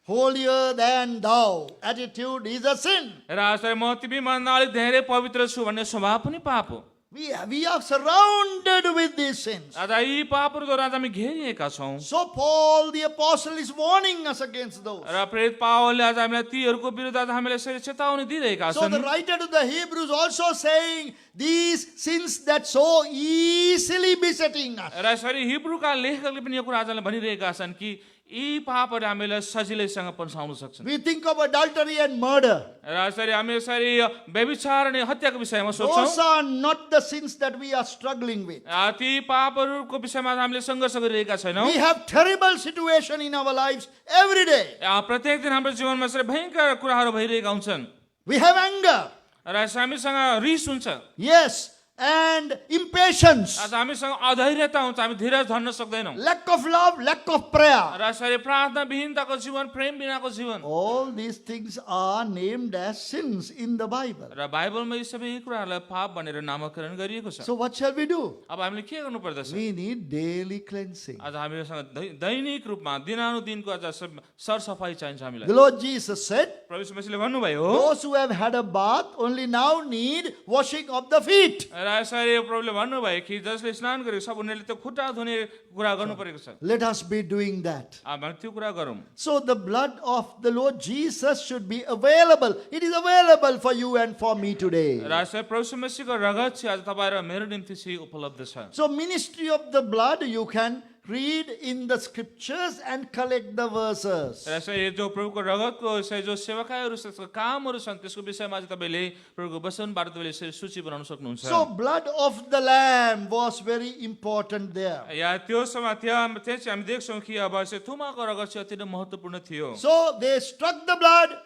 Holier than thou attitude is a sin. र यसरी म तिमीभन्दा अलिक धेरै पवित्र छु भन्ने स्वभाव पनि पाप हो। We are surrounded with these sins. आज यी पापहरूद्वारा आज हामी घेरिएका छौँ। So Paul the apostle is warning us against those. र प्रेरित पावलले आज हामीलाई तीहरूको विरुद्ध आज हामीलाई यसरी चेतावनी दिइरहेका So छन्। the writer to the Hebrews also saying these sins that so easily besetting us. र यसरी हिब्रूका लेखकले पनि यो कुरा आजलाई भनिरहेका छन् कि यी पापहरू हामीलाई सजिलैसँग पन्छाउन सक्छन्। We think of adultery and murder. र यसरी हामी यसरी व्यभिचार अनि हत्याको विषयमा Those सोच्छौँ। are not the sins that we are struggling with. ती पापहरूको विषयमा हामीले सङ्घर्ष गरिरहेका छैनौँ। We have terrible situation in our lives every day. प्रत्येक दिन हाम्रो जीवनमा यसरी भयङ्कर कुराहरू भइरहेका हुन्छन्। We have anger. र हामीसँग रिस हुन्छ, Yes. And impatience. आज हामीसँग अधैर्यता हुन्छ, हामी धीरज धर्न सक्दैनौँ। Lack of love, lack of prayer. र यसरी प्रार्थना विहीनताको जीवन, प्रेम बिनाको जीवन, All these things are named as sins in the Bible. र बाइबलमा यी सबै कुराहरूलाई पाप भनेर नामकरण गरिएको छ। So what shall we do? अब हामीले के गर्नु पर्दछ? We need daily cleansing. आज हामीसँग दैनिक रूपमा दिनानुदिनको आज सरसफाइ चाहिन्छ हामीलाई। The Lord Jesus said, प्रभु यीशु मसीहले भन्नुभयो, those who have had a bath only now need washing of the feet. र यसरी प्रभुले भन्नुभयो कि जसले स्नान गरेको छ उनीहरूले त्यो खुट्टा धुने कुरा गर्नु परेको छ। Let us be doing that. अब हामी त्यो कुरा गरौँ। So the blood of the Lord Jesus should be available. It is available for you and for me today. र यसरी प्रभु यीशु मसीहको रगत चाहिँ आज तपाईँ र मेरो निम्ति चाहिँ उपलब्ध छ। So ministry of the blood, you can read in the scriptures and collect the verses. र यसरी जो प्रभुको रगतको यसरी जो सेवकाईहरू छ, कामहरू छन् त्यसको विषयमा चाहिँ तपाईँले प्रभुको वचनबाट तपाईँले यसरी सूची बनाउन सक्नुहुन्छ। So blood of the lamb was very important there. या त्यो समय त्यहाँ चाहिँ हामी देख्छौँ कि अब यसरी थुमाको रगत चाहिँ अति नै महत्त्वपूर्ण थियो। So they struck the blood.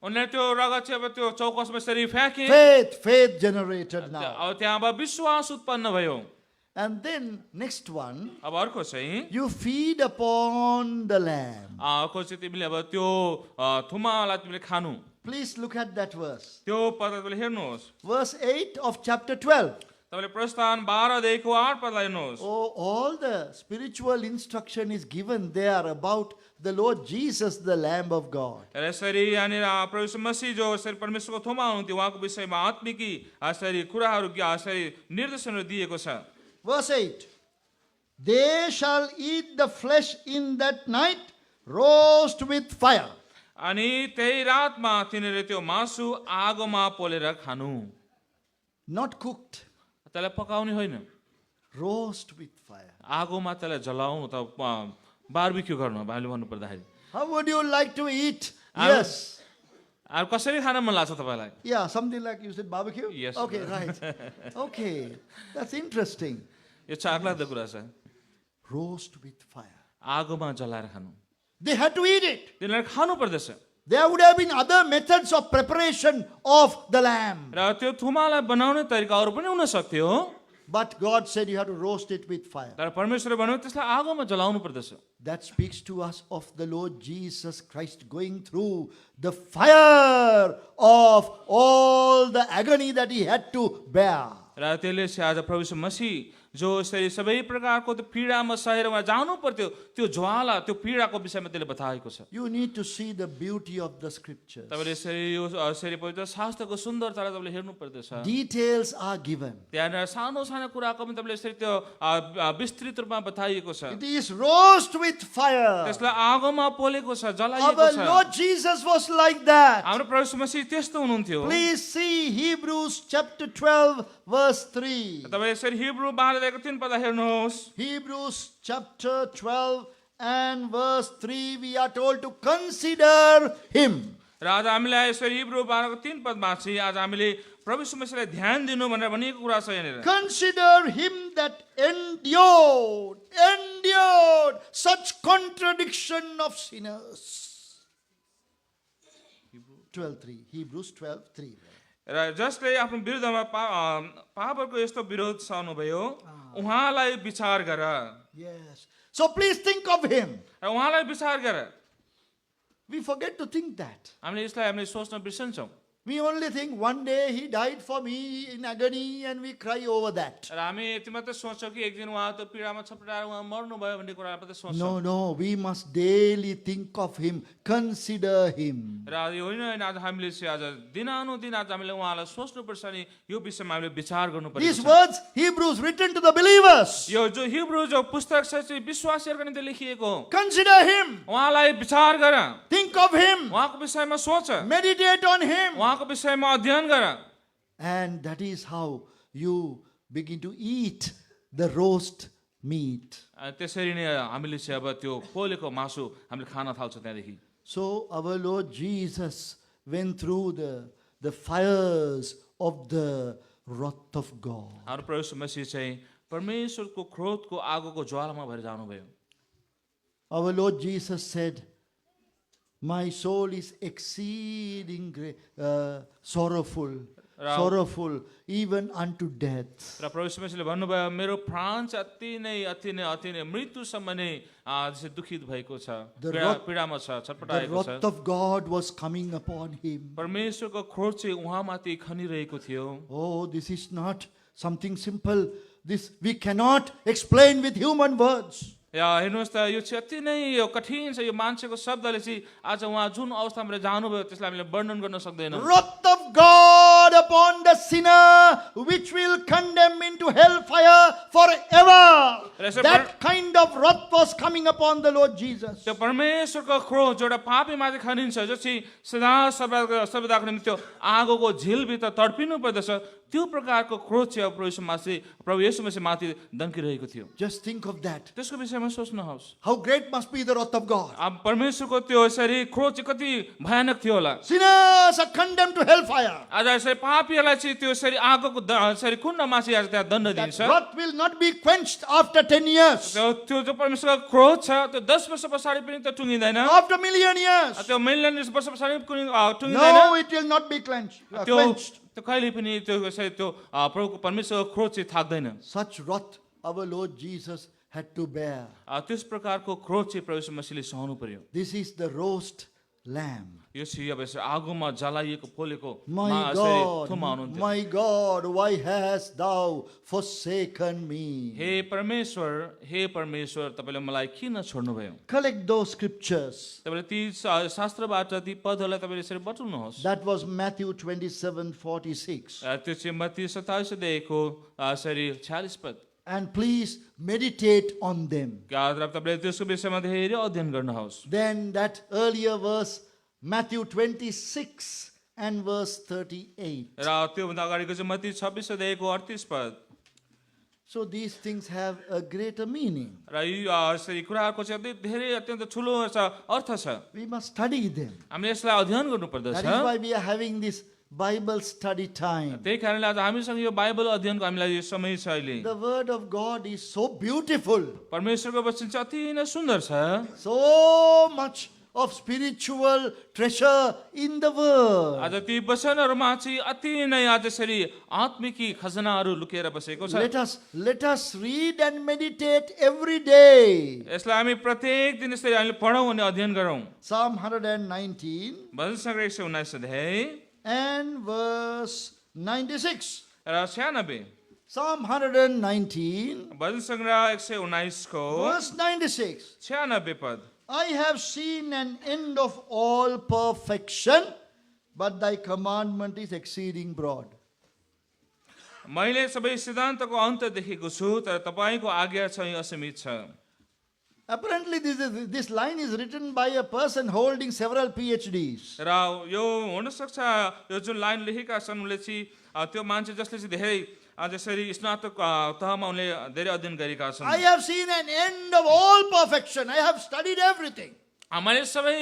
उनीहरूले त्यो रगत चाहिँ अब त्यो चौकसमा यसरी फ्याँके। Faith generated now. अब त्यहाँ अब विश्वास उत्पन्न भयो। And then next one, अब अर्को चाहिँ you feed upon the lamb. अर्को चाहिँ तिमीले अब त्यो थुमालाई तिमीले खानु। Please look at that verse. त्यो पद तपाईँले हेर्नुहोस्। Verse 8 of chapter 12. तपाईँले प्रस्थान 12 देखि 8 पदलाई हेर्नुहोस्। Oh, all the spiritual instruction is given there about the Lord Jesus, the Lamb of God. र यसरी यहाँनिर प्रभु यीशु मसीह जो यसरी परमेश्वरको थुमा हुनुहुन्थ्यो उहाँको विषयमा आत्मिकी यसरी कुराहरू यसरी निर्देशनहरू दिएको छ। Verse 8. They shall eat the flesh in that night, roast with fire. अनि त्यही रातमा तिनीहरूले त्यो मासु आगोमा पोलेर खानु। Not cooked, त्यसलाई पकाउने होइन, roast with fire. आगोमा त्यसलाई जलाउनु त बार्बिक्यू गर्नु हामीले भन्नु पर्दाखेरि। How would you like to eat? I- Yes. अब कसरी खान मन लाग्छ तपाईँलाई? Yeah, something like you said barbecue? Yes, Okay, sir. right. Okay, that's interesting. यो चाखलाग्दो कुरा छ। Roast with fire. आगोमा जलाएर खानु। They had to eat it. तिनीहरू खानु पर्दछ। There would have been other methods of preparation of the lamb. र त्यो थुमालाई बनाउने तरिका अरू पनि हुन सक्थ्यो, But God said you have to roast it with fire. तर परमेश्वरले भन्यो त्यसलाई आगोमा जलाउनु पर्दछ। That speaks to us of the Lord Jesus Christ going through the fire of all the agony that he had to bear. र त्यसले चाहिँ आज प्रभु यीशु मसीह जो यसरी सबै प्रकारको त्यो पीडामा सहेर उहाँ जानु पर्थ्यो, त्यो ज्वाला त्यो पीडाको विषयमा त्यसले बताएको छ। You need to see the beauty of the scriptures. तपाईँले यसरी यो यसरी पवित्र शास्त्रको सुन्दरतालाई तपाईँले हेर्नु पर्दछ। Details are given. त्यहाँनिर सानो सानो कुराको पनि तपाईँले यसरी त्यो विस्तृत रूपमा बताइएको छ। It is roast with fire. त्यसलाई आगोमा पोलेको छ, जलाइएको Our छ। Lord Jesus was like that. हाम्रो प्रभु यीशु मसीह त्यस्तो हुनुहुन्थ्यो। Please see Hebrews chapter 12 verse 3. तपाईँ यसरी हिब्रू 12 3 पद हेर्नुहोस्। Hebrews chapter 12 and verse 3, we are told to consider him. र आज हामीलाई यसरी हिब्रू 12 3 पदमा चाहिँ आज हामीले प्रभु यीशु मसीहलाई ध्यान दिनु भनेर भनिएको कुरा छ यहाँनिर। Consider him that endured such contradiction of sinners. 12:3. Hebrews 12:3. र जसले आफ्नो विरुद्धमा पापको यस्तो विरोध सहनुभयो उहाँलाई विचार गर। Yes. So please think of him. र उहाँलाई विचार गर। We forget to think that. हामीले यसलाई हामीले सोच्न बिर्सन्छौँ। We only think one day he died for me in agony and we cry over that. र हामी यति मात्रै सोच्छौँ कि एक दिन उहाँ त्यो पीडामा छपटाएर उहाँ मर्नुभयो भन्ने कुरा मात्रै सोच्छौँ। No, we must daily think of him, consider him. र यो होइन आज हामीले चाहिँ आज दिनानुदिन आज हामीले उहाँलाई सोच्नुपर्छ नि यो विषयमा हामीले विचार गर्नुपर्छ। These words, Hebrews, written to the believers. यो जो हिब्रू जो पुस्तक छ चाहिँ विश्वासीहरूको निम्ति लेखिएको। Consider him, उहाँलाई विचार गर, think of him, उहाँको विषयमा सोच, meditate on him. उहाँको विषयमा अध्ययन गर। And that is how you begin to eat the roast meat. त्यसरी नै हामीले चाहिँ अब त्यो पोलेको मासु हामीले खान थाल्छौँ त्यहाँदेखि। So our Lord Jesus went through the fires of the wrath of God. हाम्रो प्रभु यीशु मसीह चाहिँ परमेश्वरको क्रोधको आगोको ज्वालामा भएर जानुभयो। Our Lord Jesus said, my soul is exceeding sorrowful, even unto death. र प्रभु यीशु मसीहले भन्नुभयो मेरो प्राण चाहिँ अति नै मृत्युसम्म नै त्यसै दुखित भएको छ, पीडामा छ, The छटपटाएको wrath छ। of God was coming upon him. परमेश्वरको क्रोध चाहिँ उहाँमाथि खनिरहेको थियो। Oh, this is not something simple. This we cannot explain with human words. या हेर्नुहोस् त यो चाहिँ अति नै यो कठिन छ। यो मान्छेको शब्दले चाहिँ आज उहाँ जुन अवस्थामा जानुभयो त्यसलाई हामीले वर्णन गर्न सक्दैनौँ। Wrath of God upon the sinner, which will condemn into hellfire forever. That kind of wrath was coming upon the Lord Jesus. त्यो परमेश्वरको क्रोध जो एउटा पापीमाथि खनिन्छ, जो चाहिँ सदा सर्वदाको निम्ति त्यो आगोको झिलभित्र तडपिनु पर्दछ, त्यो प्रकारको क्रोध चाहिँ प्रभु येशू मसीह माथि दन्किरहेको थियो। Just think of that. त्यसको विषयमा सोच्नुहोस्, How great must be the wrath of God. अब परमेश्वरको त्यो यसरी क्रोध चाहिँ कति भयानक थियो होला। Sinners are condemned to hellfire. आज यसरी पापीहरूलाई चाहिँ त्यो यसरी आगोको यसरी कुण्डमा चाहिँ आज त्यहाँ दण्ड That दिन्छ। wrath will not be quenched after 10 years, त्यो जो परमेश्वरको क्रोध छ त्यो 10 वर्ष पछाडि पनि त टुङ्गिँदैन, after million years. त्यो मिलियन वर्ष पछाडि टुङ्गिँदैन। No, it will not be quenched. त्यो कहिले पनि त्यो यसरी त्यो प्रभुको परमेश्वरको क्रोध चाहिँ थाक्दैन। Such wrath our Lord Jesus had to bear. त्यस प्रकारको क्रोध चाहिँ प्रभु येशू मसीहले सहनु पर्यो। This is the roast lamb. यो चाहिँ अब यसरी आगोमा जलाइएको पोलेको My God, why hast thou forsaken me? हे परमेश्वर तपाईँले मलाई किन छोड्नुभयो? Collect those scriptures. तपाईँले ती शास्त्रबाट ती पदहरूलाई तपाईँले यसरी बटुल्नुहोस्। That was Matthew 27:46. त्यो चाहिँ मत्ती 27 अध्यायको यसरी 46 पद। And please meditate on them. तपाईँले त्यसको विषयमा धेरै अध्ययन गर्नुहोस्। Then that earlier verse, Matthew 26 and verse 38. र त्योभन्दा अगाडिको चाहिँ मत्ती 26 अध्यायको 38 पद। So these things have a greater meaning. र यो यसरी कुराहरूको चाहिँ धेरै अत्यन्त ठुलो अर्थ छ। We must study them. हामीले यसलाई अध्ययन गर्नुपर्दछ। That is why we are having this Bible study time. त्यही कारणले आज हामीसँग यो बाइबल अध्ययनको हामीलाई यो समय छ अहिले। The word of God is so beautiful. परमेश्वरको वचन चाहिँ अति नै सुन्दर छ। So much of spiritual treasure in the word. आज ती वचनहरूमा चाहिँ अति नै आज यसरी आत्मिकी खजनाहरू लुकेर बसेको छ। Let us read and meditate every day. यसलाई हामी प्रत्येक दिन यसरी हामीले पढौँ अनि अध्ययन गरौँ। Psalm 119 भजन सङ्ग्रह 119 अध्याय and verse 96. र 96। Psalm 119 भजन सङ्ग्रह 119 को verse 96. 96 पद। I have seen an end of all perfection, but thy commandment is exceeding broad. मैले सबै सिद्धान्तको अन्त देखेको छु, तर तपाईँको आज्ञा चाहिँ असीमित छ। Apparently this line is written by a person holding several PhDs. र यो हुन सक्छ यो जुन लाइन लेखेका छन् उनले चाहिँ त्यो मान्छे जसले चाहिँ धेरै जसरी स्नातक तहमा उनले धेरै अध्ययन गरेका छन्। I have seen an end of all perfection. I have studied everything. मैले सबै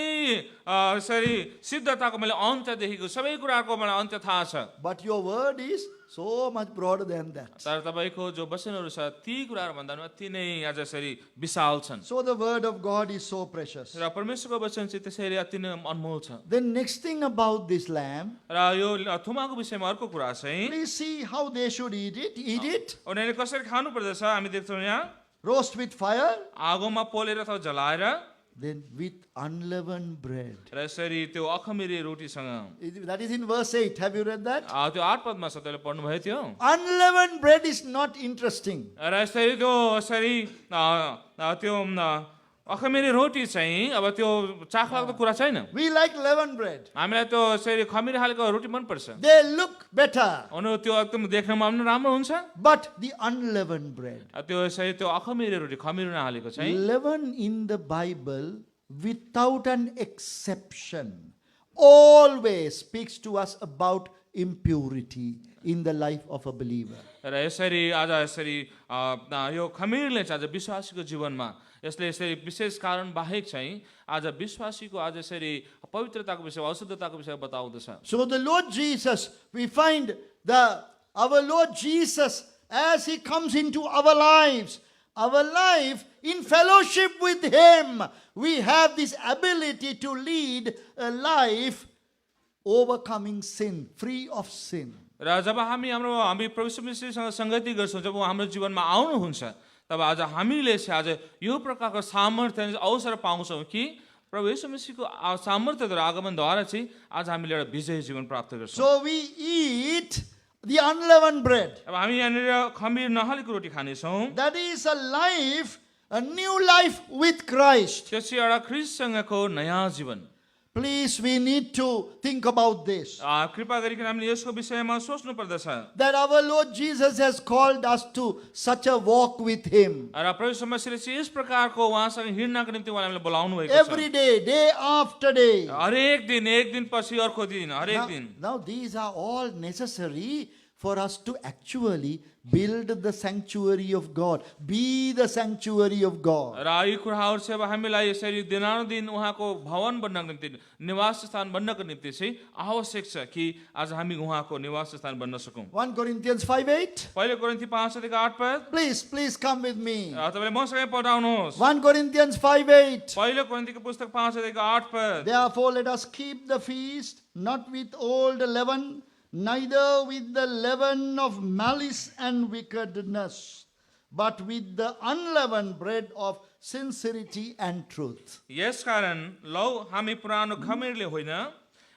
यसरी सिद्धताको मैले अन्त्य देखेको, सबै कुराको मलाई अन्त्य थाहा छ। But your word is so much broader than that. तर तपाईँको जो वचनहरू छ ती कुराहरू भन्दा अति नै आज यसरी विशाल छन्। So the word of God is so precious. र परमेश्वरको वचन चाहिँ त्यसरी अति नै अनमोल छ। The next thing about this lamb, र यो थुमाको विषयमा अर्को कुरा चाहिँ please see how they should eat it. उनीहरूले कसरी खानु पर्दछ हामी देख्छौँ यहाँ। Roast with fire, आगोमा पोलेर अथवा जलाएर, then with unleavened bread. र यसरी त्यो अखमिरी रोटीसँग। That is in verse 8. Have you read that? त्यो 8 पदमा छ, त्यसले पढ्नुभयो थियो। Unleavened bread is not interesting. र यसरी त्यो यसरी त्यो अखमिरी रोटी चाहिँ अब त्यो चाखलाग्दो कुरा छैन। We like leavened bread. हामीलाई त्यो यसरी खमिरी हालेको रोटी मनपर्छ। They look better. अनि त्यो एकदम देख्नमा पनि राम्रो हुन्छ। But the unleavened bread. त्यो यसरी त्यो अखमिरी रोटी खमिरी नहालेको चाहिँ Leaven in the Bible, without an exception, always speaks to us about impurity in the life of a believer. र यसरी आज यसरी यो खमीरले चाहिँ आज विश्वासीको जीवनमा यसले यसरी विशेष कारण बाहेक चाहिँ आज विश्वासीको आज यसरी पवित्रताको विषय अशुद्धताको विषय बताउँदछ. So the Lord Jesus, we find our Lord Jesus, as He comes into our life in fellowship with Him, we have this ability to lead a life overcoming sin, free of sin. र जब हामी प्रभु यीशु मसीहसँग संगति गर्छौँ, जब उहाँ हाम्रो जीवनमा आउनुहुन्छ, तब आज हामीले चाहिँ आज यो प्रकारको सामर्थ्य अवसर पाउँछौँ कि प्रभु यीशु मसीहको सामर्थ्यद्वारा आगमनद्वारा चाहिँ आज हामीले एउटा विजय जीवन प्राप्त गर्छौँ. So we eat the unleavened bread. अब हामी यहाँनिर खमीर नहालेको रोटी खानेछौँ. That is a new life with Christ. त्यो चाहिँ एउटा ख्रीष्टसँगको नयाँ जीवन. Please, we need to think about this. कृपा गरिकन हामीले यसको विषयमा सोच्नु पर्दछ. That our Lord Jesus has called us to such a walk with Him. र प्रभु यीशु मसीहले चाहिँ यस प्रकारको उहाँसँग हिँड्नको निम्ति उहाँले हामीलाई बोलाउनु भएको छ. Every day, day after day. हरेक दिन, एक दिन पछि अर्को दिन, हरेक दिन. Now these are all necessary for us to actually build the sanctuary of God. Be the sanctuary of God. र यी कुराहरू चाहिँ अब हामीलाई यसरी दिनानुदिन उहाँको भवन बन्नको निम्ति, निवास स्थान बन्नको निम्ति चाहिँ आवश्यक छ कि आज हामी उहाँको निवास स्थान बन्न सकौँ. 1 Corinthians 5:8. पहिलो कोरिन्थी 5:8. Please come with me. तपाईले मसँगै पढाउनुहोस्. 1 Corinthians 5:8. पहिलो कोरिन्थीको पुस्तक 5:8. Therefore let us keep the feast not with old leaven, neither with the leaven of malice and wickedness, but with the unleavened bread of sincerity and truth. यसकारण लौ हामी पुरानो खमीरले होइन,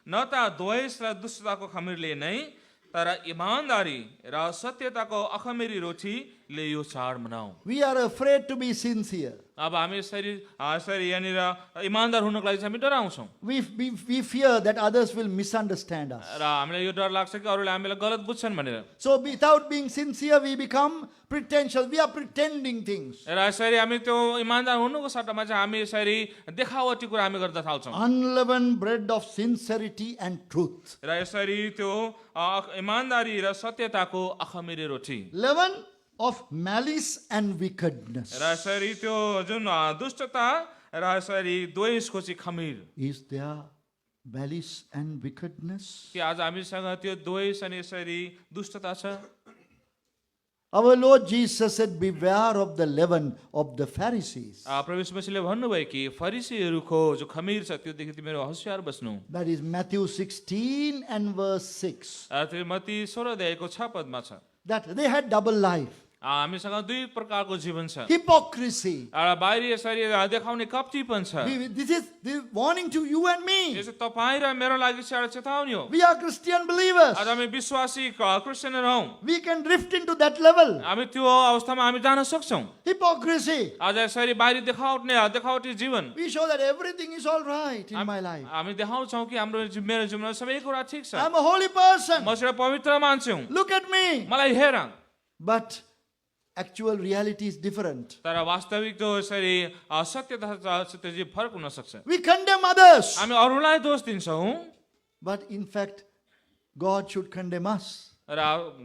न त द्वेष र दुष्टताको खमीरले नै, तर इमानदारी र सत्यताको अखमीरी रोटीले यो चाड मनाऊ. We are afraid to be sincere. अब हामी यसरी यहाँनिर इमानदार हुनको लागि चाहिँ हामी डराउँछौँ. We fear that others will misunderstand us. र हामीलाई यो डर लाग्छ कि अरूले हामीलाई गलत बुझ्छन् भनेर. So without being sincere, we become pretentious. We are pretending things. र यसरी हामी त्यो इमानदार हुनुको सट्टामा चाहिँ हामी यसरी देखावटी कुरा हामी गर्न थाल्छौँ. Unleavened bread of sincerity and truth. र यसरी त्यो इमानदारी र सत्यताको अखमीरी रोटी. Leaven of malice and wickedness. र यसरी त्यो जुन दुष्टता र यसरी द्वेषको चाहिँ खमीर. Is there malice and wickedness? कि आज हामीसँग त्यो द्वेष अनि यसरी दुष्टता छ. Our Lord Jesus said, beware of the leaven of the Pharisees. प्रभु यीशु मसीहले भन्नुभयो कि फरिसीहरूको जो खमीर छ त्योदेखि तिमीहरू होशियार बस्नु. That is Matthew 16 and verse 6. त्यो मत्ती 16 अध्यायको 6 पदमा छ. That they had double life. हामीसँग दुई प्रकारको जीवन छ. Hypocrisy. एउटा बाहिरी यसरी देखाउने कपटीपन छ. This is the warning to you and me. यसो तपाईँ र मेरो लागि चाहिँ एउटा चेतावनी हो. We are Christian believers. आज हामी विश्वासी क्रिस्चियनहरू हौँ. We can drift into that level. हामी त्यो अवस्थामा हामी जान सक्छौँ. Hypocrisy. आज यसरी बाहिरी देखावटी जीवन. We show that everything is all right in my life. हामी देखाउँछौँ कि मेरो जीवनमा सबै कुरा ठिक छ. I'm a Holi person. म चाहिँ पवित्र मान्छे हुँ. Look at me. मलाई हेर. But actual reality is different. तर वास्तविक जो यसरी सत्यता छ त्यो चाहिँ फरक हुन सक्छ. We condemn others. हामी अरूलाई दोष दिन्छौँ. But in fact, God should condemn us. र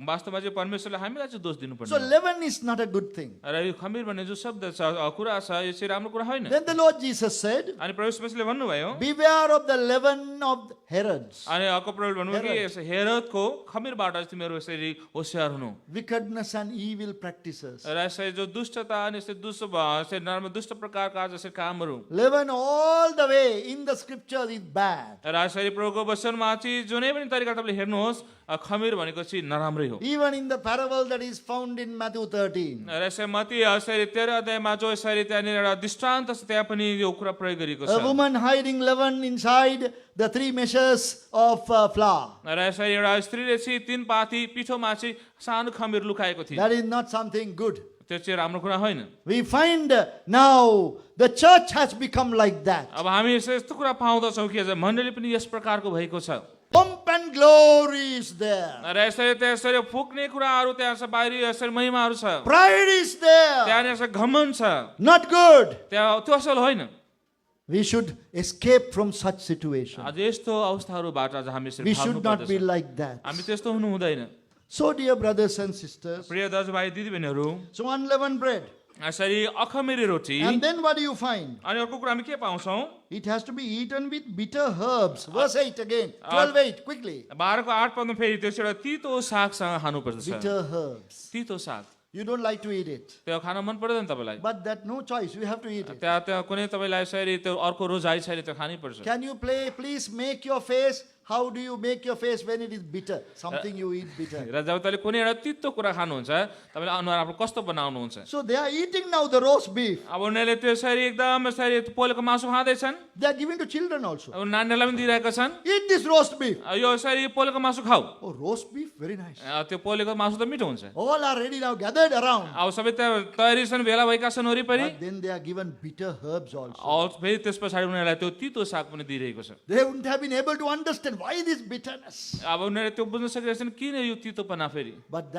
वास्तवमा चाहिँ परमेश्वरले हामीलाई चाहिँ दोष दिनुपर्छ. So leaven is not a good thing. र यो खमीर भन्ने जो शब्द छ कुरा छ यो चाहिँ राम्रो कुरा होइन. Then the Lord Jesus said, अनि प्रभु यीशु मसीहले भन्नुभयो beware of the leaven of Herods. अनि अर्को प्रभुले भन्नुभयो कि हेरोदको खमीरबाट चाहिँ तिमीहरू यसरी होशियार हुनु. Wickedness and evil practices. र यसरी जो दुष्टता अनि यसरी दुष्ट प्रकारका आज यसरी कामहरू. Leaven all the way in the scripture is bad. र यसरी प्रभुको वचनमा चाहिँ जुनै पनि तरिका तपाईँले हेर्नुहोस् खमीर भनेको चाहिँ नराम्रै हो. Even in the parable that is found in Matthew 13. र यसरी मत्ती यसरी 13 अध्यायमा जो यसरी त्यहाँनिर एउटा दृष्टान्त छ त्यहाँ पनि यो कुरा प्रयोग गरिएको A छ. woman hiding leaven inside the 3 measures of flour. र यसरी एउटा स्त्रीले चाहिँ 3 पाथी पिठोमा चाहिँ सानो खमीर लुकाएको थियो. That is not something good. त्यो चाहिँ राम्रो कुरा होइन. We find now the church has become like that. अब हामी यस्तो कुरा पाउँदछौँ कि मण्डली पनि यस प्रकारको भएको छ. Pomp and glory is there. र यसरी फुक्ने कुराहरू त्यहाँ छ, बाहिरी यसरी महिमाहरू छ. Pride is there. त्यहाँनिर घमण्ड छ. Not good. त्यो असल होइन. We should escape from such situations. आज यस्तो अवस्थाहरूबाट आज हामी यसरी We भाग्नु should not be पर्दछ। like that. हामी त्यस्तो हुनु हुँदैन। So, dear brothers and sisters, प्रिय दाजुभाइ दिदीबहिनीहरू, so unleavened bread. यसरी अखमेरी रोटी And then what do you find? अनि अर्को कुरा हामी के पाउँछौँ? It has to be eaten with bitter herbs. Verse 8 again. 12:8, quickly. 12 को 8 पदमा फेरि त्यो एउटा तितो सागसँग खानुपर्दछ। Bitter herbs. तितो साग You don't like to eat it. त्यो खान मन पर्दैन तपाईँलाई। But that no choice. We have to eat it. त्यहाँ कुनै तपाईँलाई यसरी त्यो अर्को रोजाइ छैन, त्यो खानै पर्छ। Can you please make your face? How do you make your face when it is bitter? Something you eat bitter. र जब तपाईँले कुनै एउटा तितो कुरा खानुहुन्छ, तपाईँले अनुहार आफ्नो कस्तो बनाउनुहुन्छ? So they are eating now the roast beef. अब उनीहरूले त्यो यसरी एकदम यसरी पोलेको मासु खाँदैछन्। They are giving to children also. अब नानीहरूलाई पनि दिइरहेका छन्। Eat this roast beef. यो यसरी पोलेको मासु खाऊ। Oh, roast beef, very nice. त्यो पोलेको मासु त मिठो हुन्छ। All are ready now, gathered around. अब सबै त्यहाँ तयारी छन्, भेला भएका छन् वरिपरि। But then they are given bitter herbs also. फेरि त्यस पछाडि उनीहरूलाई त्यो तितो साग पनि दिइरहेको छ। They wouldn't have been able to understand why this bitterness. अब उनीहरूले त्यो बुझ्न सकिरहेको छन् किन यो तितोपना फेरि। But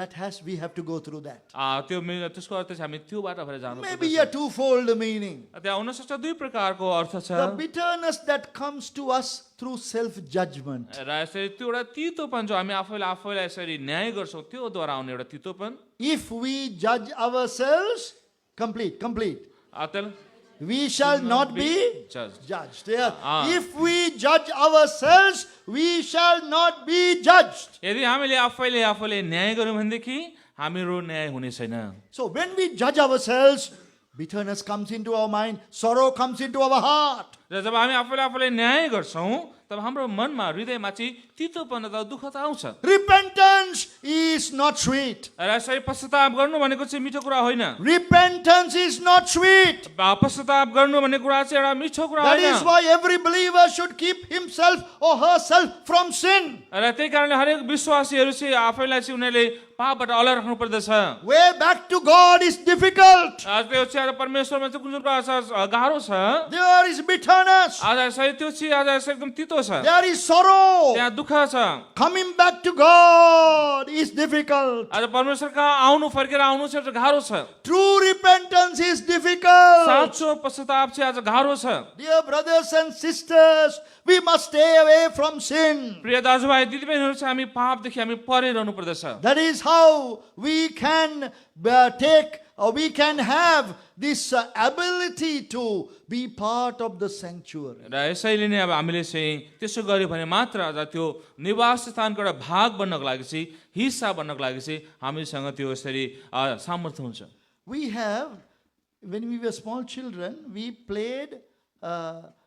we have to go through that. त्यो त्यसको अर्थ चाहिँ हामी त्यो बाटो भएर जानु Maybe a twofold meaning. त्यहाँ हुन सक्छ दुई प्रकारको अर्थ छ। The bitterness that comes to us through self-judgment. र यसरी त्यो एउटा तितोपन जो हामी आफैलाई यसरी न्याय गर्छौँ त्योद्वारा आउने एउटा तितोपन। If we judge ourselves, complete. त्यसलाई We shall not be judged. judged. Yeah. If we judge ourselves, we shall not be judged. यदि हामीले आफैले न्याय गर्यौँ भनेदेखि हाम्रो न्याय हुने छैन। So when we judge ourselves, bitterness comes into our mind, sorrow comes into our heart. र जब हामी आफैले न्याय गर्छौँ तब हाम्रो मनमा हृदयमा चाहिँ तितोपन त दुःख त आउँछ। Repentance is not sweet. र यसरी पश्चाताप गर्नु भनेको चाहिँ मिठो कुरा होइन। Repentance is not sweet. पश्चाताप गर्नु भन्ने कुरा चाहिँ एउटा मिठो कुरा That होइन। is why every believer should keep himself or herself from sin. र त्यही कारणले हरेक विश्वासीहरू चाहिँ आफैलाई चाहिँ उनीहरूले पापबाट अलग राख्नु पर्दछ। Way back to God is difficult. त्यो चाहिँ परमेश्वरमा चाहिँ कुन कुरा छ गाह्रो छ। There is bitterness. आज यसरी त्यो चाहिँ आज यसरी एकदम तितो छ। There is sorrow. त्यहाँ दुःख छ। Coming back to God is difficult. आज परमेश्वर कहाँ आउनु फर्केर आउनु चाहिँ गाह्रो छ। True repentance is difficult. साँचो पश्चाताप चाहिँ आज गाह्रो छ। Dear brothers and sisters, we must stay away from sin. प्रिय दाजुभाइ दिदीबहिनीहरू चाहिँ हामी पापदेखि हामी परे रहनु पर्दछ। That is how we can we can have this ability to be part of the sanctuary. र यसैले नै अब हामीले चाहिँ त्यसो गर्यो भने मात्र आज त्यो निवास स्थानको एउटा भाग बन्नको लागि चाहिँ हिस्सा बन्नको लागि चाहिँ हामीसँग त्यो यसरी सामर्थ्य हुन्छ। We have, when we were small children, we played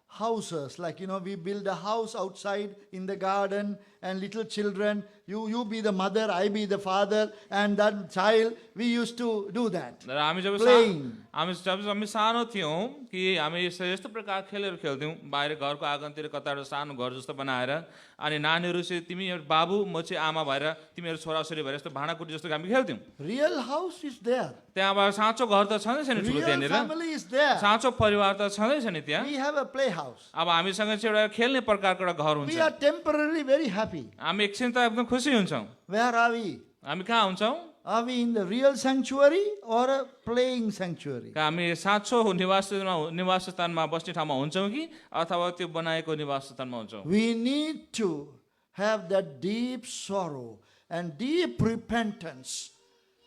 houses, like we build a house outside in the garden, and little children, you be the mother, I be the father, and that child, we used to do that. र हामी जब Playing. हामी सानो थियौँ कि हामी यस्तो प्रकार खेलहरू खेल्थ्यौँ बाहिर घरको आँगनतिर कता एउटा सानो घर जस्तो बनाएर अनि नानीहरू चाहिँ तिमी बाबु म चाहिँ आमा भएर तिमीहरू छोराछोरी भएर यस्तो भाँडाकुटी जस्तो हामी खेल्थ्यौँ। Real house is there. त्यहाँ अब साँचो घर त छँदैछ नि ठुलो Real त्यहाँनिर family is there. साँचो परिवार त छँदैछ नि त्यहाँ। We have a playhouse. अब हामीसँग चाहिँ एउटा खेल्ने प्रकारको एउटा घर हुन्छ। We are temporarily very happy. हामी एकछिन त एकदम खुसी हुन्छौँ। Where are we? हामी कहाँ हुन्छौँ? Are we in the real sanctuary or a playing sanctuary? हामी साँचो निवास स्थानमा बस्ने ठाउँमा हुन्छौँ कि अथवा त्यो बनाएको निवास स्थानमा हुन्छौँ? We need to have that deep sorrow and deep repentance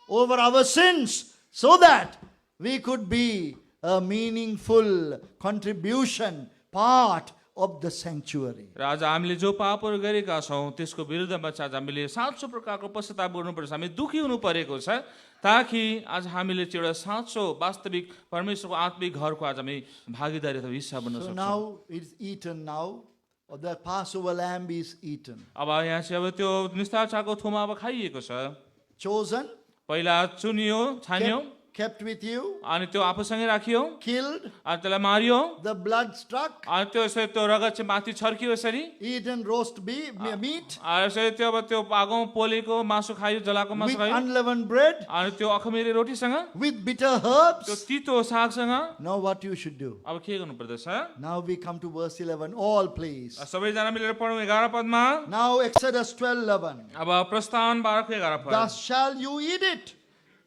over our sins so that we could be a meaningful contribution, part of the sanctuary. र आज हामीले जो पापहरू गरेका छौँ त्यसको विरुद्धमा चाहिँ आज हामीले साँचो प्रकारको पश्चाताप गर्नुपर्छ। हामी दुखी हुनु परेको छ ताकि आज हामीले चाहिँ एउटा साँचो वास्तविक परमेश्वरको आत्मिक घरको आज हामी भागीदारी अथवा हिस्सा बन्न So सक्छौँ। now it's eaten now, or the Passover lamb is eaten. अब यहाँ चाहिँ अब त्यो निस्तार चाको थोमा अब खाइएको छ। Chosen, पहिला चुनियो, छानियो kept with you, अनि त्यो आफूसँगै राखियो killed, अनि त्यसलाई मारियो the blood struck, अनि त्यो यसरी त्यो रगत चाहिँ माथि छर्कियो यसरी eaten roast beef, meat, यसरी त्यो अब त्यो पागो पोलेको मासु खायो, जलाको मासु with खायो unleavened bread, अनि त्यो अखमेरी रोटीसँग with bitter त्यो herbs. तितो सागसँग Now what you should do? अब के गर्नु पर्दछ? Now we come to verse 11. All please. सबैजना मिलेर पढौँ 11 पदमा। Now Exodus 12:11. अब प्रस्थान 12 को 11 Thus पद। shall you eat it,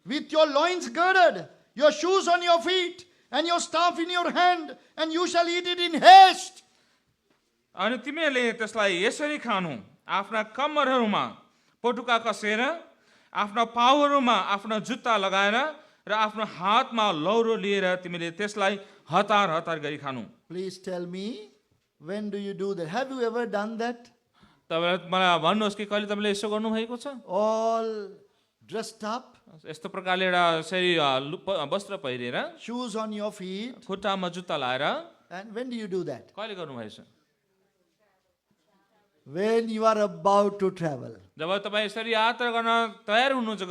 with your loins girded, your shoes on your feet, and your staff in your hand, and you shall eat it in haste. अनि तिमीहरूले त्यसलाई यसरी खानु, आफ्ना कम्मरहरूमा पटुका कसेर, आफ्ना पाउहरूमा आफ्ना जुत्ता लगाएर र आफ्नो हातमा लौरो लिएर तिमीले त्यसलाई हतार हतार गरी खानु। Please tell me, when do you do that? Have you ever done that? तपाईँले मलाई भन्नुहोस् कि कहिले तपाईँले यसो गर्नुभएको छ? All dressed up, यस्तो प्रकारले एउटा यसरी वस्त्र पहिरेर, shoes on your feet, खुट्टामा जुत्ता लाएर and when do you do that? कहिले गर्नुभएछ? When you are about to travel. जब तपाईँ यसरी यात्रा गर्न तयार हुनुहुन्छ,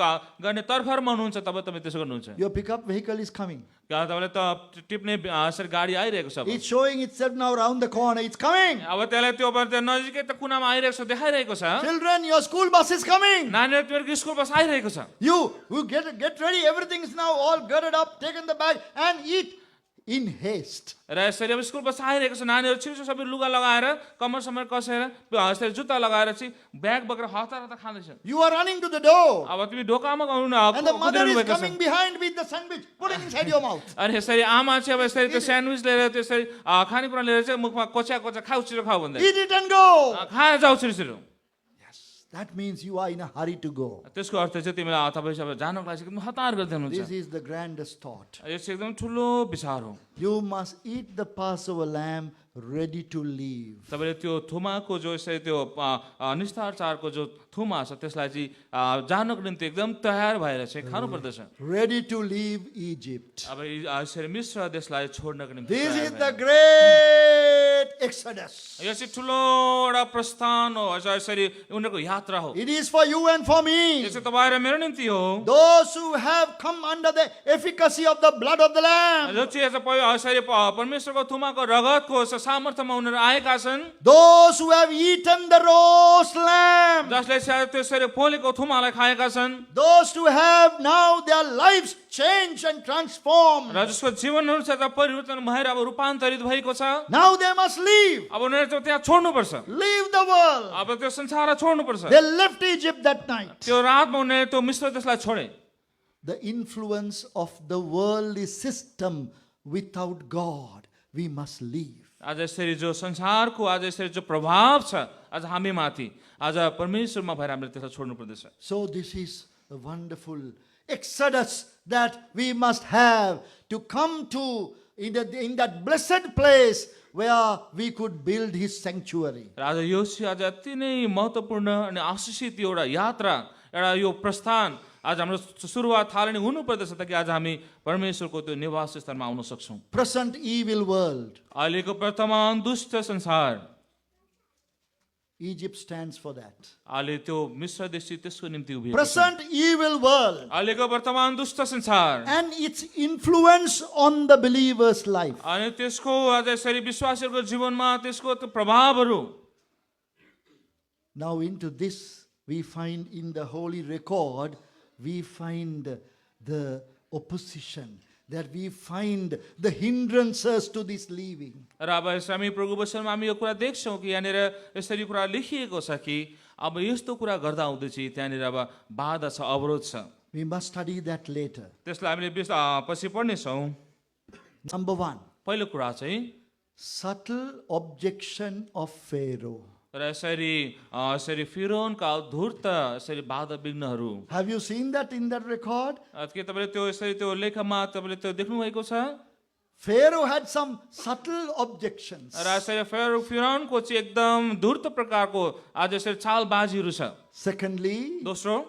गर्ने तर्खरमा हुनुहुन्छ, तब तपाईँ त्यसो गर्नुहुन्छ। Your pickup vehicle is coming. तपाईँले त टिप्ने यसरी गाडी आइरहेको छ, It's showing itself now around the corner. It's coming. अब त्यसलाई त्यो नजिकै त कुनामा आइरहेको छ, देखाइरहेको छ। Children, your school bus is coming. नानीहरू तिमीहरूको स्कुल बस आइरहेको छ। You get ready. Everything is now all girded up. Taken the bag and eat in haste. र यसरी अब स्कुल बस आइरहेको छ, नानीहरू छिटो सबै लुगा लगाएर कम्मर समर कसेर यसरी जुत्ता लगाएर चाहिँ ब्याग बोकेर हतार हतार खाँदैछ। You are running to the door. अब तिमी ढोकामा And the mother is कुदिरहेको छ। coming behind with the sandwich, putting inside your mouth. अनि यसरी आमा चाहिँ अब यसरी त्यो स्यान्डविच लिएर त्यसरी खानेकुरा लिएर चाहिँ मुखमा कोच्या कोच्या खाऊ छिटो खाऊ भन्दै Eat it and go. खाएर जाऊ छिटो छिटो। That means you are in a hurry to go. त्यसको अर्थ चाहिँ तिमीलाई तपाईँ सब जानको लागि एकदम हतार गर्दै हुनुहुन्छ। This is the grandest thought. यो चाहिँ एकदम ठुलो विचार हो। You must eat the Passover lamb ready to leave. तपाईँले त्यो थुमाको जो यसरी त्यो निस्तार चाडको जो थुमा छ त्यसलाई चाहिँ जानको निम्ति एकदम तयार भएर चाहिँ खानु पर्दछ। Ready to leave Egypt. अब यसरी मिश्र देशलाई छोड्नको निम्ति This is तयार the भएर। great Exodus. यो चाहिँ ठुलो एउटा प्रस्थान हो, यसरी उनीहरूको यात्रा हो। It is for you and for यो me. चाहिँ तपाईँ र मेरो निम्ति हो। Those who have come under the efficacy of the blood of the Lamb. जो चाहिँ यसरी परमेश्वरको थुमाको रगतको सामर्थ्यमा उनीहरू आएका छन्, Those who have eaten the roast lamb. जसले चाहिँ त्यसरी पोलेको थुमालाई खाएका छन्, Those who have now their lives changed and transformed. र जसको जीवनहरू चाहिँ परिवर्तन भएर अब रूपान्तरित भएको छ। Now they must leave. अब उनीहरू चाहिँ त्यहाँ छोड्नुपर्छ, Leave the world. अब त्यो संसारलाई छोड्नुपर्छ। They left Egypt that night. त्यो रातमा उनीहरूले त्यो मिश्र देशलाई छोडे। The influence of the worldly system without God, we must leave. आज यसरी जो संसारको आज यसरी जो प्रभाव छ आज हामी माथि, आज परमेश्वरमा भएर हामीले त्यसलाई छोड्नु पर्दछ। So this is a wonderful exodus that we must have to come to in that blessed place where we could build his sanctuary. र आज यो चाहिँ आज अति नै महत्त्वपूर्ण अनि आशिषित एउटा यात्रा, एउटा यो प्रस्थान आज हाम्रो सुरुवात थालनी हुनु पर्दछ ताकि आज हामी परमेश्वरको त्यो निवास स्थानमा आउन सक्छौँ। Present evil world. अहिलेको वर्तमान दुष्ट संसार, Egypt stands for that. अहिले त्यो मिश्र देशी त्यसको निम्ति उभिएको छ। Present evil world अहिलेको वर्तमान दुष्ट संसार and its influence on the believer's life. अनि त्यसको आज यसरी विश्वासीहरूको जीवनमा त्यसको त्यो प्रभावहरू। Now into this we find in the holy record, we find the opposition, that we find the hindrances to this living. र अब हामी प्रभु वचनमा हामी यो कुरा देख्छौँ कि यहाँनिर यसरी कुरा लेखिएको छ कि अब यस्तो कुरा गर्दा हुँदै चाहिँ त्यहाँनिर अब बाधा छ, अवरोध छ। We must study that later. त्यसलाई हामीले पछि पढ्नेछौँ। Number one, पहिलो कुरा चाहिँ subtle objection of Pharaoh. र यसरी फिरौनका धूर्त यसरी बाधा विघ्नहरू। Have you seen that in that record? के तपाईँले त्यो यसरी त्यो लेखमा तपाईँले त्यो देख्नु भएको छ? Pharaoh had some subtle objections. र यसरी फिरौनको चाहिँ एकदम धूर्त प्रकारको आज यसरी चालबाजीहरू छ। Secondly, दोस्रो,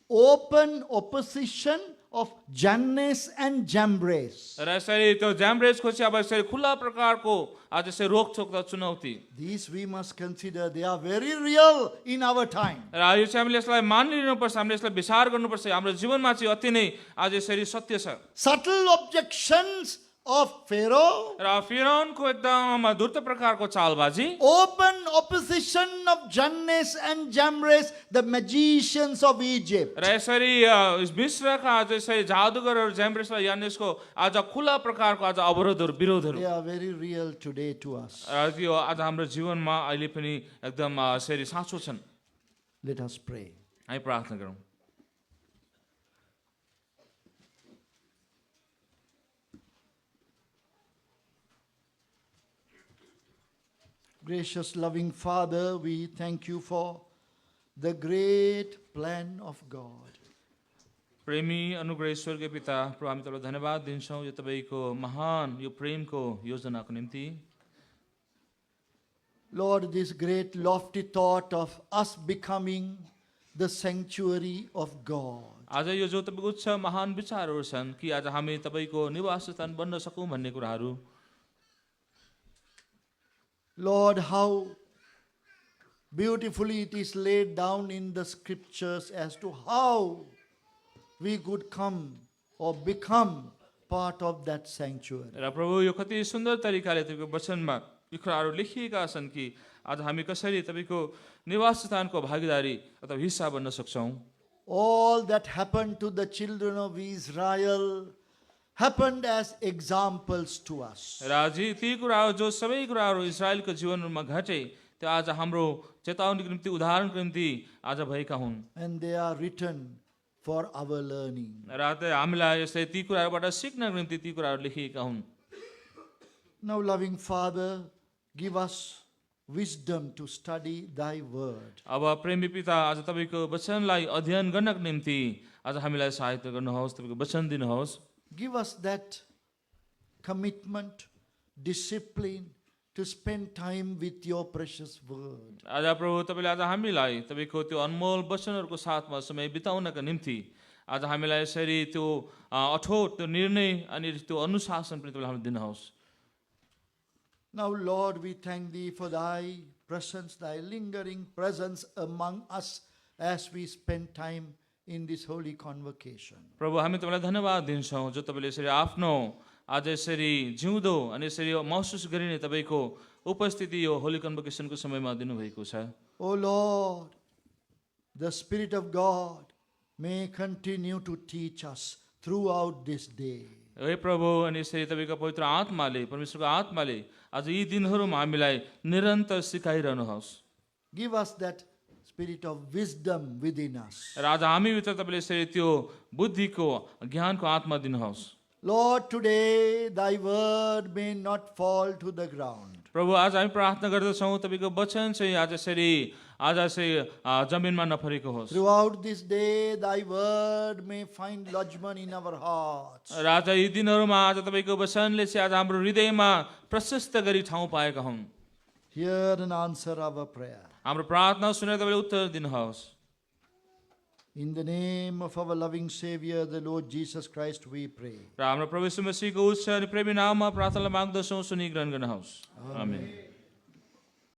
open opposition of Jannes and Jambres. र यसरी त्यो जाम्ब्रेजको चाहिँ अब यसरी खुला प्रकारको आज यसरी रोकथोक र चुनौती। These we must consider, they are very real in our time. र यो चाहिँ हामीले यसलाई मानिलिनुपर्छ, हामीले यसलाई विचार गर्नुपर्छ। हाम्रो जीवनमा चाहिँ अति नै आज यसरी सत्य छ। Subtle objections of Pharaoh, र फिरौनको एकदम धूर्त प्रकारको चालबाजी, open opposition of Jannes and Jambres, the magicians of Egypt. र यसरी मिश्रका आज यसरी जादुगरहरू जाम्ब्रेस र यानेसको आज खुला प्रकारको आज अवरोधहरू विरोधहरू, They are very real today to us. र त्यो आज हाम्रो जीवनमा अहिले पनि एकदम यसरी साँचो छन्। Let us pray. हामी प्रार्थना गरौँ। Gracious, loving Father, we thank you for the great plan of God. प्रेमी अनुग्रह स्वर्गीय पिता प्रभु हामी तपाईँलाई धन्यवाद दिन्छौँ यो तपाईँको महान यो प्रेमको योजनाको निम्ति। Lord, this great lofty thought of us becoming the sanctuary of God. आज यो जो तपाईँको उच्च महान विचारहरू छन् कि आज हामी तपाईँको निवास स्थान बन्न सकौँ भन्ने कुराहरू। Lord, how beautifully it is laid down in the scriptures as to how we could come or become part of that sanctuary. र प्रभु यो कति सुन्दर तरिकाले तपाईँको वचनमा यी कुराहरू लेखिएका छन् कि आज हामी कसरी तपाईँको निवास स्थानको भागीदारी अथवा हिस्सा बन्न सक्छौँ। All that happened to the children of Israel happened as examples to us. र आज ती कुराहरू जो सबै कुराहरू इजरायलको जीवनमा घटे त्यो आज हाम्रो चेतावनीको निम्ति उदाहरणको निम्ति आज भएका हुन्। And they are written for our learning. र हामीलाई यसले ती कुराहरूबाट सिक्नको निम्ति ती कुराहरू लेखिएका हुन्। Now, loving Father, give us wisdom to study thy word. अब प्रेमी पिता आज तपाईँको वचनलाई अध्ययन गर्नको निम्ति आज हामीलाई सहायता गर्नुहोस्, तपाईँको वचन दिनुहोस्। Give us that commitment, discipline to spend time with your precious word. आज प्रभु तपाईँले आज हामीलाई तपाईँको त्यो अनमोल वचनहरूको साथमा समय बिताउनका निम्ति आज हामीलाई यसरी त्यो अठोट त्यो निर्णय अनि त्यो अनुशासन पनि तपाईँले हामीलाई दिनुहोस्। Now, Lord, we thank thee for thy presence, thy lingering presence among us as we spend time in this holy convocation. प्रभु हामी तपाईँलाई धन्यवाद दिन्छौँ जो तपाईँले यसरी आफ्नो आज यसरी जिउँदो अनि यसरी महसुस गरिने तपाईँको उपस्थिति यो होली कन्भोकेसनको समयमा दिनुभएको छ। O Lord, the Spirit of God may continue to teach us throughout this day. हे प्रभु अनि यसरी तपाईँको पवित्र आत्माले परमेश्वरको आत्माले आज यी दिनहरूमा हामीलाई निरन्तर सिकाइरहनुहोस्। Give us that spirit of wisdom within us. र आज हामीभित्र तपाईँले यसरी त्यो बुद्धिको ज्ञानको आत्मा दिनुहोस्। Lord, today thy word may not fall to the ground. प्रभु आज हामी प्रार्थना गर्दछौँ तपाईँको वचन चाहिँ आज चाहिँ जमिनमा नफरेको होस्। Throughout this day thy word may find lodgment in our hearts. र आज यी दिनहरूमा आज तपाईँको वचनले चाहिँ आज हाम्रो हृदयमा प्रशस्त गरी ठाउँ पाएका हुन्। Hear and answer our prayer. हाम्रो प्रार्थना सुनेर तपाईँले उत्तर दिनुहोस्। In the name of our loving Savior, the Lord Jesus Christ, we pray. र हाम्रो प्रभु यीशु मसीहको उच्च अनि प्रेमी नाममा प्रार्थना माग्दछौँ, सुनि ग्रहण गर्नुहोस्। आमेन।